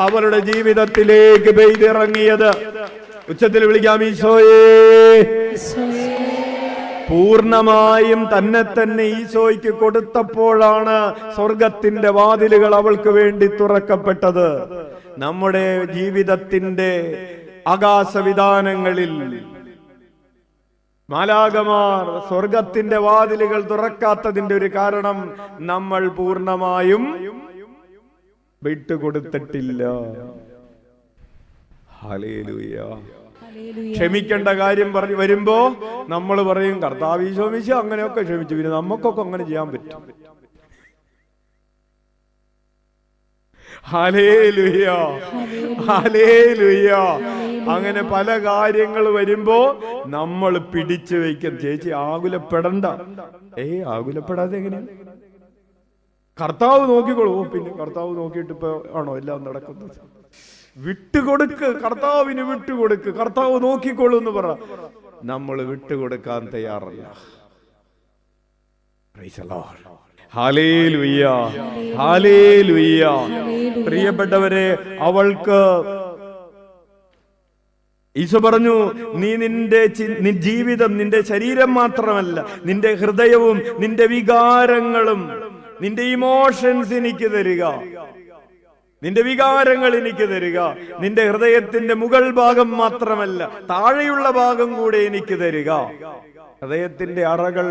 അവളുടെ ജീവിതത്തിലേക്ക് പെയ്തിറങ്ങിയത്. ഉച്ചത്തിൽ വിളിക്കാം, ഈശോയേ. പൂർണ്ണമായും തന്നെ ഈശോയ്ക്ക് കൊടുത്തപ്പോഴാണ് സ്വർഗത്തിന്റെ വാതിലുകൾ അവൾക്ക് വേണ്ടി തുറക്കപ്പെട്ടത്. നമ്മുടെ ജീവിതത്തിന്റെ ആകാശവിധാനങ്ങളിൽ മാലാഖമാർ സ്വർഗത്തിന്റെ വാതിലുകൾ തുറക്കാത്തതിന്റെ ഒരു കാരണം നമ്മൾ പൂർണ്ണമായും വിട്ടുകൊടുത്തിട്ടില്ല. ഹല്ലേലൂയ. ക്ഷമിക്കേണ്ട കാര്യം പറഞ്ഞു വരുമ്പോ നമ്മൾ പറയും, കർത്താവ് ഈശോ മിശിഹാ അങ്ങനെയൊക്കെ ക്ഷമിച്ചു, പിന്നെ നമുക്കൊക്കെ അങ്ങനെ ചെയ്യാൻ പറ്റും. Hallelujah, hallelujah. അങ്ങനെ പല കാര്യങ്ങൾ വരുമ്പോ നമ്മൾ പിടിച്ചു വയ്ക്കും. ചേച്ചി ആകുലപ്പെടണ്ട. ആകുലപ്പെടാതെ എങ്ങനെ? കർത്താവ് നോക്കിക്കോളൂ. പിന്നെ കർത്താവ് നോക്കിയിട്ട് ഇപ്പൊ ആണോ എല്ലാം നടക്കുന്നത്? വിട്ടുകൊടുക്ക്, കർത്താവിന് വിട്ടുകൊടുക്ക്, കർത്താവ് നോക്കിക്കോളൂ എന്ന് പറ. നമ്മൾ വിട്ടുകൊടുക്കാൻ തയ്യാറല്ല. Price the Lord. Hallelujah, hallelujah. പ്രിയപ്പെട്ടവരെ, അവൾക്ക് ഈശോ പറഞ്ഞു, നീ നിന്റെ ജീവിതം, നിന്റെ ശരീരം മാത്രമല്ല, നിന്റെ ഹൃദയവും നിന്റെ വികാരങ്ങളും, നിന്റെ ഇമോഷൻസ് എനിക്ക് തരിക, നിന്റെ വികാരങ്ങൾ എനിക്ക് തരിക. നിന്റെ ഹൃദയത്തിന്റെ മുകൾ ഭാഗം മാത്രമല്ല, താഴെയുള്ള ഭാഗം കൂടെ എനിക്ക് തരിക. ഹൃദയത്തിന്റെ അറകൾ,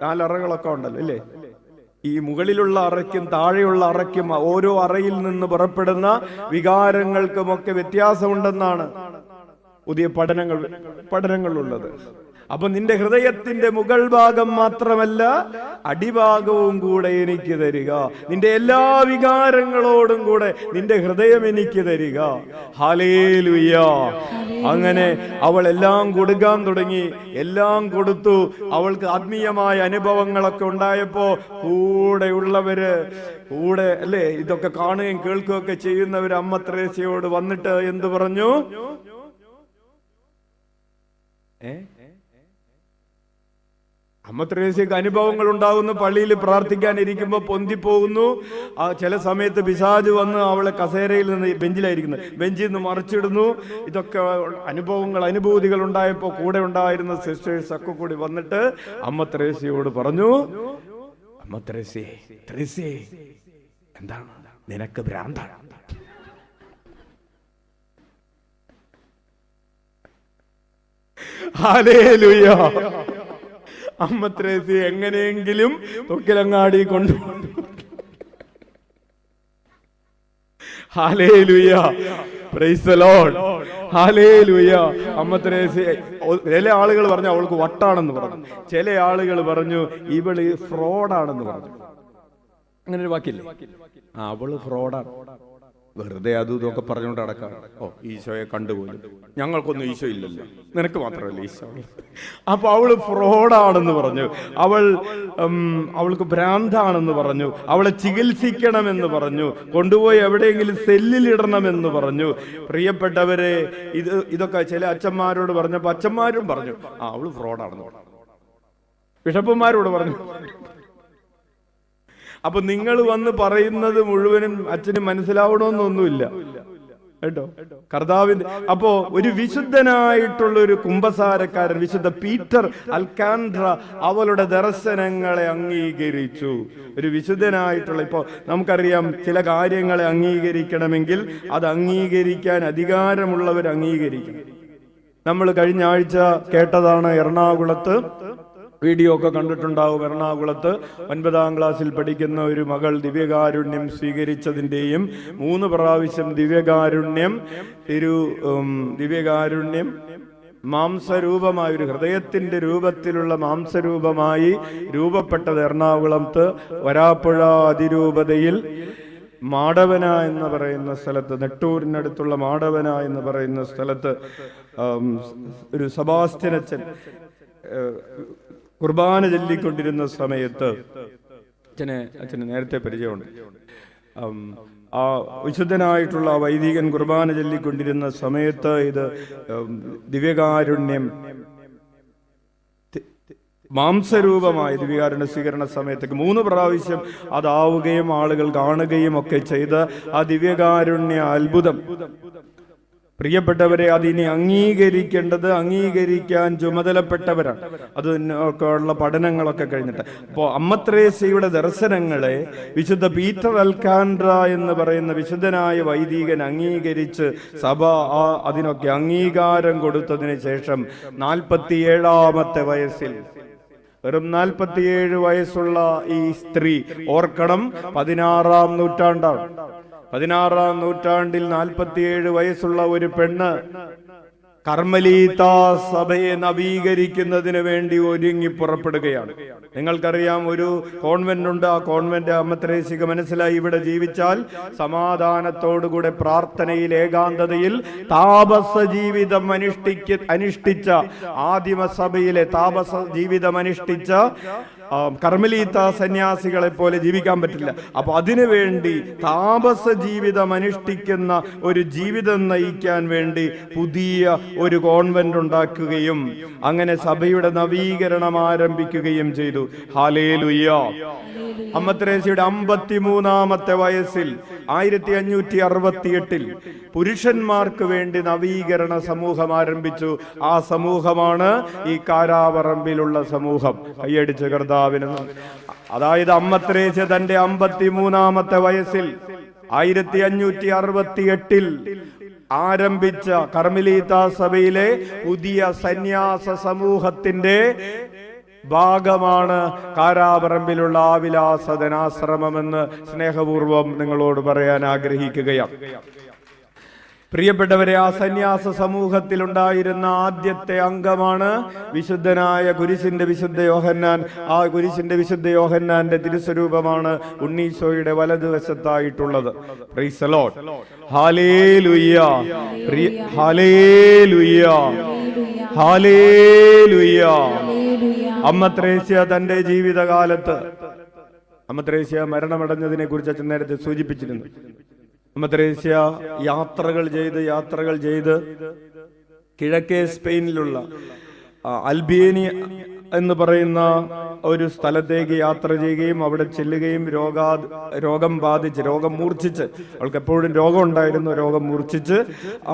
4 അറകളൊക്കെ ഉണ്ടല്ലോ, അല്ലേ? ഈ മുകളിലുള്ള അറയ്ക്കും താഴെയുള്ള അറയ്ക്കും ഓരോ അറയിൽ നിന്ന് പുറപ്പെടുന്ന വികാരങ്ങൾക്കുമൊക്കെ വ്യത്യാസമുണ്ടെന്നാണ് പുതിയ പഠനങ്ങളുള്ളത്. അപ്പൊ നിന്റെ ഹൃദയത്തിന്റെ മുകൾ ഭാഗം മാത്രമല്ല, അടിഭാഗവും കൂടെ എനിക്ക് തരിക. നിന്റെ എല്ലാ വികാരങ്ങളോടും കൂടെ നിന്റെ ഹൃദയം എനിക്ക് തരിക. ഹല്ലേലൂയ. അങ്ങനെ അവൾ എല്ലാം കൊടുക്കാൻ തുടങ്ങി. എല്ലാം കൊടുത്തു. അവൾക്ക് ആത്മീയമായ അനുഭവങ്ങളൊക്കെ ഉണ്ടായപ്പോ കൂടെയുള്ളവര്, കൂടെ അല്ലേ ഇതൊക്കെ കാണുകയും കേൾക്കുകയൊക്കെ ചെയ്യുന്നവര് അമ്മ ത്രേസ്യയോട് വന്നിട്ട് എന്തു പറഞ്ഞു? അമ്മ ത്രേസ്യക്ക് അനുഭവങ്ങൾ ഉണ്ടാകുന്നു. പള്ളിയിൽ പ്രാർത്ഥിക്കാൻ ഇരിക്കുമ്പോൾ പൊന്തിപ്പോകുന്നു. ചില സമയത്ത് പിശാച് വന്ന് അവളെ കസേരയിൽ നിന്ന്, ബെഞ്ചിലായിരിക്കുന്നത്, ബെഞ്ചിൽ നിന്ന് മറിച്ചിടുന്നു. ഇതൊക്കെ അനുഭൂതികൾ ഉണ്ടായപ്പോൾ കൂടെ ഉണ്ടായിരുന്ന സിസ്റ്റേഴ്സ് ഒക്കെ കൂടി വന്നിട്ട് അമ്മ ത്രേസ്യയോട് പറഞ്ഞു, അമ്മ ത്രേസ്യേ എന്താണ് നിനക്ക് ഭ്രാന്താണ്? ഹല്ലേലൂയ. അമ്മ ത്രേസ്യ എങ്ങനെയെങ്കിലും തൊക്കിലങ്ങാടി കൊണ്ടുപോകും. Hallelujah. Price the Lord. Hallelujah. അമ്മ ത്രേസ്യ, ചില ആളുകൾ പറഞ്ഞു അവൾക്ക് വട്ടാണെന്ന് പറഞ്ഞു, ചില ആളുകൾ പറഞ്ഞു ഇവള് ഫ്രോഡാണെന്ന് പറഞ്ഞു. അങ്ങനെ ഒരു വാക്കില്ലേ? അവള് ഫ്രോഡാണ്. വെറുതെ അതും ഇതൊക്കെ പറഞ്ഞുകൊണ്ട് നടക്കാം. ഓ, ഈശോയെ കണ്ടുപോയി, ഞങ്ങൾക്കൊന്നും ഈശോ ഇല്ലല്ലോ, നിനക്ക് മാത്രമല്ല ഈശോ. അപ്പൊ അവള് ഫ്രോഡാണെന്ന് പറഞ്ഞു, അവൾക്ക് ഭ്രാന്താണെന്ന് പറഞ്ഞു, അവളെ ചികിത്സിക്കണമെന്ന് പറഞ്ഞു, കൊണ്ടുപോയി എവിടെയെങ്കിലും സെല്ലിലിടണമെന്ന് പറഞ്ഞു. പ്രിയപ്പെട്ടവരെ, ഇതൊക്കെ ചില അച്ഛന്മാരോട് പറഞ്ഞപ്പോ അച്ഛന്മാരും പറഞ്ഞു അവള് ഫ്രോഡാണെന്ന് പറഞ്ഞു. ബിഷപ്പുമാരോട് പറഞ്ഞു. അപ്പൊ നിങ്ങൾ വന്ന് പറയുന്നത് മുഴുവനും അച്ഛന് മനസ്സിലാവണമെന്നൊന്നുമില്ല കേട്ടോ. കർത്താവിന്റെ അപ്പോ ഒരു വിശുദ്ധനായിട്ടുള്ള ഒരു കുമ്പസാരക്കാരൻ, വിശുദ്ധ പീറ്റർ അൽക്കാൻഡ്ര, അവളുടെ ദർശനങ്ങളെ അംഗീകരിച്ചു. ഒരു വിശുദ്ധനായിട്ടുള്ള, ഇപ്പോ നമുക്കറിയാം ചില കാര്യങ്ങളെ അംഗീകരിക്കണമെങ്കിൽ അത് അംഗീകരിക്കാൻ അധികാരമുള്ളവർ അംഗീകരിക്കണം. നമ്മൾ കഴിഞ്ഞ ആഴ്ച കേട്ടതാണ്, എറണാകുളത്ത് വീഡിയോ ഒക്കെ കണ്ടിട്ടുണ്ടാവും. എറണാകുളത്ത് 9ാം ക്ലാസ്സിൽ പഠിക്കുന്ന ഒരു മകൾ ദിവ്യകാരുണ്യം സ്വീകരിച്ചതിൻ്റെയും 3 പ്രാവശ്യം ദിവ്യകാരുണ്യം മാംസരൂപമായ ഒരു ഹൃദയത്തിന്റെ രൂപത്തിലുള്ള മാംസരൂപമായി രൂപപ്പെട്ടത് എറണാകുളത്ത് വരാപ്പുഴ അതിരൂപതയിൽ മാടവന എന്ന് പറയുന്ന സ്ഥലത്ത്, നെട്ടൂരിനടുത്തുള്ള മാടവന എന്ന് പറയുന്ന സ്ഥലത്ത് ഒരു സെബാസ്റ്റ്യനച്ചൻ കുർബാന ചൊല്ലിക്കൊണ്ടിരുന്ന സമയത്ത് അച്ഛന് നേരത്തെ പരിചയമുണ്ട്. ആ വിശുദ്ധനായിട്ടുള്ള വൈദികൻ കുർബാന ചൊല്ലിക്കൊണ്ടിരുന്ന സമയത്ത് ഇത് ദിവ്യകാരുണ്യം മാംസരൂപമായ ദിവ്യകാരുണ്യ സ്വീകരണ സമയത്തേക്ക് 3 പ്രാവശ്യം അതാവുകയും ആളുകൾ കാണുകയും ഒക്കെ ചെയ്ത് ആ ദിവ്യകാരുണ്യ അത്ഭുതം, പ്രിയപ്പെട്ടവരെ, അതിനെ അംഗീകരിക്കാൻ ചുമതലപ്പെട്ടവരാണ്. അതിനൊക്കെയുള്ള പഠനങ്ങളൊക്കെ കഴിഞ്ഞിട്ട്. അപ്പോൾ അമ്മ ത്രേസ്യയുടെ ദർശനങ്ങളെ വിശുദ്ധ പീറ്റർ അൽക്കാൻഡ്ര എന്ന് പറയുന്ന വിശുദ്ധനായ വൈദികൻ അംഗീകരിച്ച് സഭ അതിനൊക്കെ അംഗീകാരം കൊടുത്തതിന് ശേഷം 47ാമത്തെ വയസ്സിൽ, വെറും 47 വയസ്സുള്ള ഈ സ്ത്രീ, ഓർക്കണം 16ാം നൂറ്റാണ്ടാണ്. 16ാം നൂറ്റാണ്ടിൽ 47 വയസ്സുള്ള ഒരു പെണ്ണ് കർമ്മലീത്താ സഭയെ നവീകരിക്കുന്നതിന് വേണ്ടി ഒരുങ്ങി പുറപ്പെടുകയാണ്. നിങ്ങൾക്കറിയാം, ഒരു കോൺവെന്റ് ഉണ്ട്. ആ കോൺവെന്റ് അമ്മ ത്രേസ്യക്ക് മനസ്സിലായി, ഇവിടെ ജീവിച്ചാൽ സമാധാനത്തോടുകൂടെ പ്രാർത്ഥനയിൽ, ഏകാന്തതയിൽ താപസ ജീവിതം അനുഷ്ഠിച്ച ആദിമസഭയിലെ താപസ ജീവിതം അനുഷ്ഠിച്ച കർമ്മലീത്ത സന്യാസികളെ പോലെ ജീവിക്കാൻ പറ്റില്ല. അപ്പൊ അതിനുവേണ്ടി താപസ ജീവിതം അനുഷ്ഠിക്കുന്ന ഒരു ജീവിതം നയിക്കാൻ വേണ്ടി പുതിയ ഒരു കോൺവെന്റ് ഉണ്ടാക്കുകയും അങ്ങനെ സഭയുടെ നവീകരണം ആരംഭിക്കുകയും ചെയ്തു. ഹല്ലേലൂയ. അമ്മ ത്രേസ്യയുടെ 53ാമത്തെ വയസ്സിൽ 1568 പുരുഷന്മാർക്ക് വേണ്ടി നവീകരണ സമൂഹം ആരംഭിച്ചു. ആ സമൂഹമാണ് ഈ കാരാപറമ്പിലുള്ള സമൂഹം. കൈയടിച്ച് കർത്താവിന്. അതായത് അമ്മ ത്രേസ്യ തന്റെ 53ാമത്തെ വയസ്സിൽ 1568 ആരംഭിച്ച കർമ്മലീത്താ സഭയിലെ പുതിയ സന്യാസ സമൂഹത്തിന്റെ ഭാഗമാണ് കാരാപറമ്പിലുള്ള ആവിലാസദനാശ്രമമെന്ന് സ്നേഹപൂർവം നിങ്ങളോട് പറയാൻ ആഗ്രഹിക്കുകയാണ്. പ്രിയപ്പെട്ടവരെ, ആ സന്യാസ സമൂഹത്തിൽ ഉണ്ടായിരുന്ന ആദ്യത്തെ അംഗമാണ് വിശുദ്ധനായ കുരിശിന്റെ വിശുദ്ധ യോഹന്നാൻ. ആ കുരിശിന്റെ വിശുദ്ധ യോഹന്നാന്റെ തിരുസ്വരൂപമാണ് ഉണ്ണീശോയുടെ വലതുവശത്തായിട്ടുള്ളത്. Praise the Lord. Hallelujah, hallelujah, hallelujah. അമ്മ ത്രേസ്യ തന്റെ ജീവിതകാലത്ത്, അമ്മ ത്രേസ്യ മരണമടഞ്ഞതിനെ കുറിച്ച് അച്ഛൻ നേരത്തെ സൂചിപ്പിച്ചിരുന്നു. അമ്മ ത്രേസ്യ യാത്രകൾ ചെയ്ത് കിഴക്കേ സ്പെയിനിലുള്ള അൽബേനിയ എന്ന് പറയുന്ന ഒരു സ്ഥലത്തേക്ക് യാത്ര ചെയ്യുകയും അവിടെ ചെല്ലുകയും രോഗം മൂർച്ഛിച്ച്, അവൾക്ക് എപ്പോഴും രോഗം ഉണ്ടായിരുന്നു, രോഗം മൂർച്ഛിച്ച്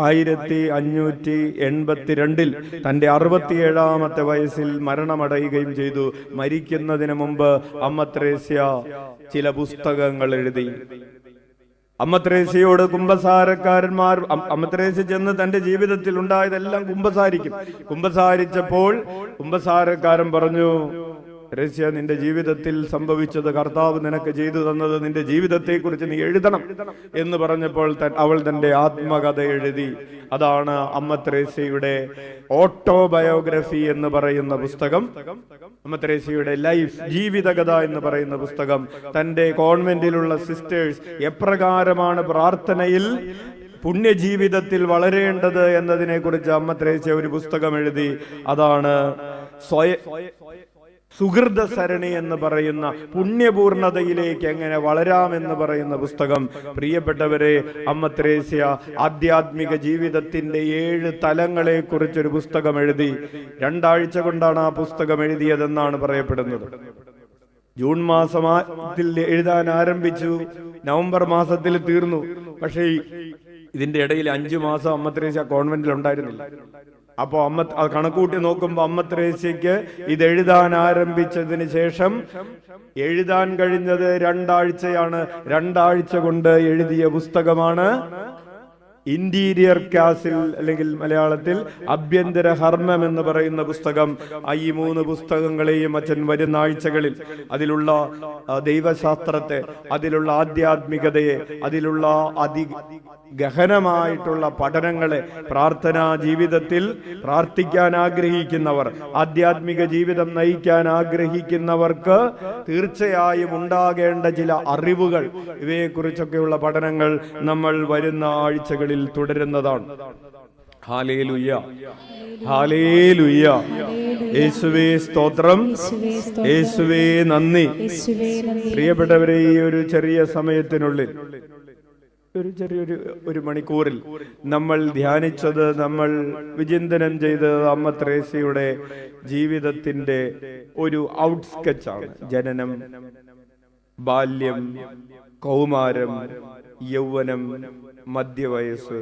1582 തന്റെ 67ാമത്തെ വയസ്സിൽ മരണമടയുകയും ചെയ്തു. മരിക്കുന്നതിന് മുമ്പ് അമ്മ ത്രേസ്യ ചില പുസ്തകങ്ങൾ എഴുതി. അമ്മ ത്രേസ്യയോട് കുമ്പസാരക്കാരന്മാർ, അമ്മ ത്രേസ്യ ചെന്ന് തന്റെ ജീവിതത്തിൽ ഉണ്ടായതെല്ലാം കുമ്പസാരിക്കും. കുമ്പസാരിച്ചപ്പോൾ കുമ്പസാരക്കാരൻ പറഞ്ഞു, തെരേസ്യ, നിന്റെ ജീവിതത്തിൽ സംഭവിച്ചത്, കർത്താവ് നിനക്ക് ചെയ്തു തന്നത്, നിന്റെ ജീവിതത്തെക്കുറിച്ച് നീ എഴുതണം എന്ന് പറഞ്ഞപ്പോൾ അവൾ തന്റെ ആത്മകഥ എഴുതി. അതാണ് അമ്മ തെരേസ്യയുടെ ഓട്ടോബയോഗ്രഫി എന്ന് പറയുന്ന പുസ്തകം. അമ്മ തെരേസ്യയുടെ ലൈഫ്, ജീവിതകഥ എന്ന് പറയുന്ന പുസ്തകം. തന്റെ കോൺവെന്റിലുള്ള സിസ്റ്റേഴ്സ് എപ്രകാരമാണ് പ്രാർത്ഥനയിൽ പുണ്യജീവിതത്തിൽ വളരേണ്ടത് എന്നതിനെ കുറിച്ച് അമ്മ തെരേസ്യ ഒരു പുസ്തകം എഴുതി. അതാണ് സുഹൃത സരണി എന്ന് പറയുന്ന പുണ്യപൂർണതയിലേക്ക് എങ്ങനെ വളരാമെന്ന് പറയുന്ന പുസ്തകം. പ്രിയപ്പെട്ടവരെ, അമ്മ തെരേസ്യ ആധ്യാത്മിക ജീവിതത്തിന്റെ 7 തലങ്ങളെ കുറിച്ചൊരു പുസ്തകം എഴുതി. 2 ആഴ്ച കൊണ്ടാണ് ആ പുസ്തകം എഴുതിയതെന്നാണ് പറയപ്പെടുന്നത്. ജൂൺ മാസത്തിൽ എഴുതാൻ ആരംഭിച്ചു, നവംബർ മാസത്തിൽ തീർന്നു. പക്ഷേ ഇതിന്റെ ഇടയിൽ 5 മാസം അമ്മ തെരേസ്യ കോൺവെന്റിൽ ഉണ്ടായിരുന്നില്ല. അപ്പോ കണക്കൂട്ടി നോക്കുമ്പോൾ അമ്മ തെരേസ്യക്ക് ഇത് എഴുതാൻ ആരംഭിച്ചതിന് ശേഷം എഴുതാൻ കഴിഞ്ഞത് 2 ആഴ്ചയാണ്. 2 ആഴ്ച കൊണ്ട് എഴുതിയ പുസ്തകമാണ് ഇന്റീരിയർ കാസിൽ, അല്ലെങ്കിൽ മലയാളത്തിൽ അഭ്യന്തര ഹർമ്മം എന്ന് പറയുന്ന പുസ്തകം. ഈ 3 പുസ്തകങ്ങളെയും അച്ഛൻ വരുന്ന ആഴ്ചകളിൽ അതിലുള്ള ദൈവശാസ്ത്രത്തെ, അതിലുള്ള ആധ്യാത്മികതയെ, അതിലുള്ള ഗഹനമായിട്ടുള്ള പഠനങ്ങളെ, പ്രാർത്ഥനാ ജീവിതത്തിൽ പ്രാർത്ഥിക്കാൻ ആഗ്രഹിക്കുന്നവർ, ആധ്യാത്മിക ജീവിതം നയിക്കാൻ ആഗ്രഹിക്കുന്നവർക്ക് തീർച്ചയായും ഉണ്ടാകേണ്ട ചില അറിവുകൾ, ഇവയെക്കുറിച്ചൊക്കെയുള്ള പഠനങ്ങൾ നമ്മൾ വരുന്ന ആഴ്ചകളിൽ തുടരുന്നതാണ്. Hallelujah, hallelujah. യേശുവേ സ്തോത്രം, യേശുവേ നന്ദി. പ്രിയപ്പെട്ടവരെ, ഈ ഒരു ചെറിയ സമയത്തിനുള്ളിൽ, ഒരു മണിക്കൂറിൽ നമ്മൾ ധ്യാനിച്ചത്, നമ്മൾ വിചിന്തനം ചെയ്തത് അമ്മ തെരേസ്യയുടെ ജീവിതത്തിന്റെ ഒരു ഔട്ട് സ്കെച്ചാണ്. ജനനം, ബാല്യം, കൗമാരം, യൗവനം, മധ്യവയസ്സ്,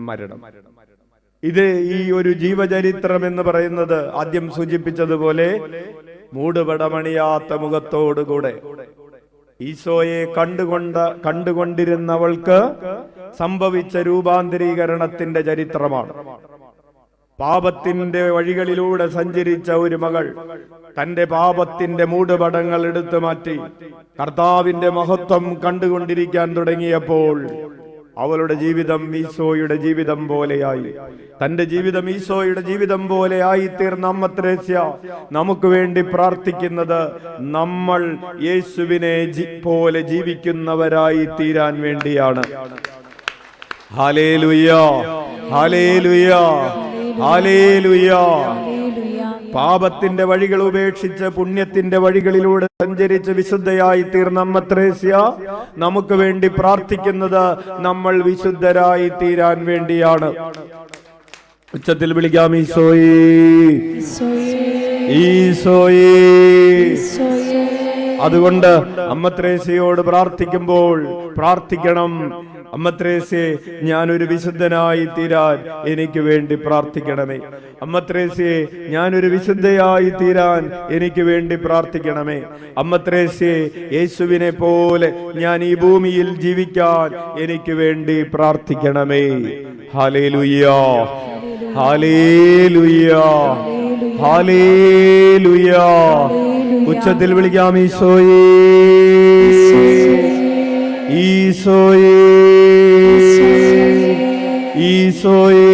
മരണം. ഇത് ഈ ഒരു ജീവചരിത്രം എന്ന് പറയുന്നത് ആദ്യം സൂചിപ്പിച്ചതുപോലെ മൂടുപടമണിയാത്ത മുഖത്തോടുകൂടെ ഈശോയെ കണ്ടുകൊണ്ടിരുന്നവൾക്ക് സംഭവിച്ച രൂപാന്തരീകരണത്തിന്റെ ചരിത്രമാണ്. പാപത്തിന്റെ വഴികളിലൂടെ സഞ്ചരിച്ച ഒരു മകൾ തന്റെ പാപത്തിന്റെ മൂടുപടങ്ങൾ എടുത്തു മാറ്റി കർത്താവിന്റെ മഹത്വം കണ്ടുകൊണ്ടിരിക്കാൻ തുടങ്ങിയപ്പോൾ അവളുടെ ജീവിതം ഈശോയുടെ ജീവിതം പോലെയായി. തന്റെ ജീവിതം ഈശോയുടെ ജീവിതം പോലെയായി തീർന്ന അമ്മ തെരേസ്യ നമുക്ക് വേണ്ടി പ്രാർത്ഥിക്കുന്നത് നമ്മൾ യേശുവിനെ പോലെ ജീവിക്കുന്നവരായി തീരാൻ വേണ്ടിയാണ്. Hallelujah, hallelujah, hallelujah. പാപത്തിന്റെ വഴികൾ ഉപേക്ഷിച്ച് പുണ്യത്തിന്റെ വഴികളിലൂടെ സഞ്ചരിച്ച് വിശുദ്ധയായി തീർന്ന അമ്മ തെരേസ്യ നമുക്ക് വേണ്ടി പ്രാർത്ഥിക്കുന്നത് നമ്മൾ വിശുദ്ധരായി തീരാൻ വേണ്ടിയാണ്. ഉച്ചത്തിൽ വിളിക്കാം, ഈശോയേ, ഈശോയേ. അതുകൊണ്ട് അമ്മ തെരേസ്യയോട് പ്രാർത്ഥിക്കുമ്പോൾ പ്രാർത്ഥിക്കണം, അമ്മ തെരേസ്യേ, ഞാനൊരു വിശുദ്ധനായി തീരാൻ എനിക്ക് വേണ്ടി പ്രാർത്ഥിക്കണമേ. അമ്മ തെരേസ്യേ, ഞാനൊരു വിശുദ്ധയായി തീരാൻ എനിക്ക് വേണ്ടി പ്രാർത്ഥിക്കണമേ. അമ്മ തെരേസ്യേ, യേശുവിനെ പോലെ ഞാൻ ഈ ഭൂമിയിൽ ജീവിക്കാൻ എനിക്ക് വേണ്ടി പ്രാർത്ഥിക്കണമേ. Hallelujah, hallelujah, hallelujah. ഉച്ചത്തിൽ വിളിക്കാം, ഈശോയേ, ഈശോയേ, ഈശോയേ.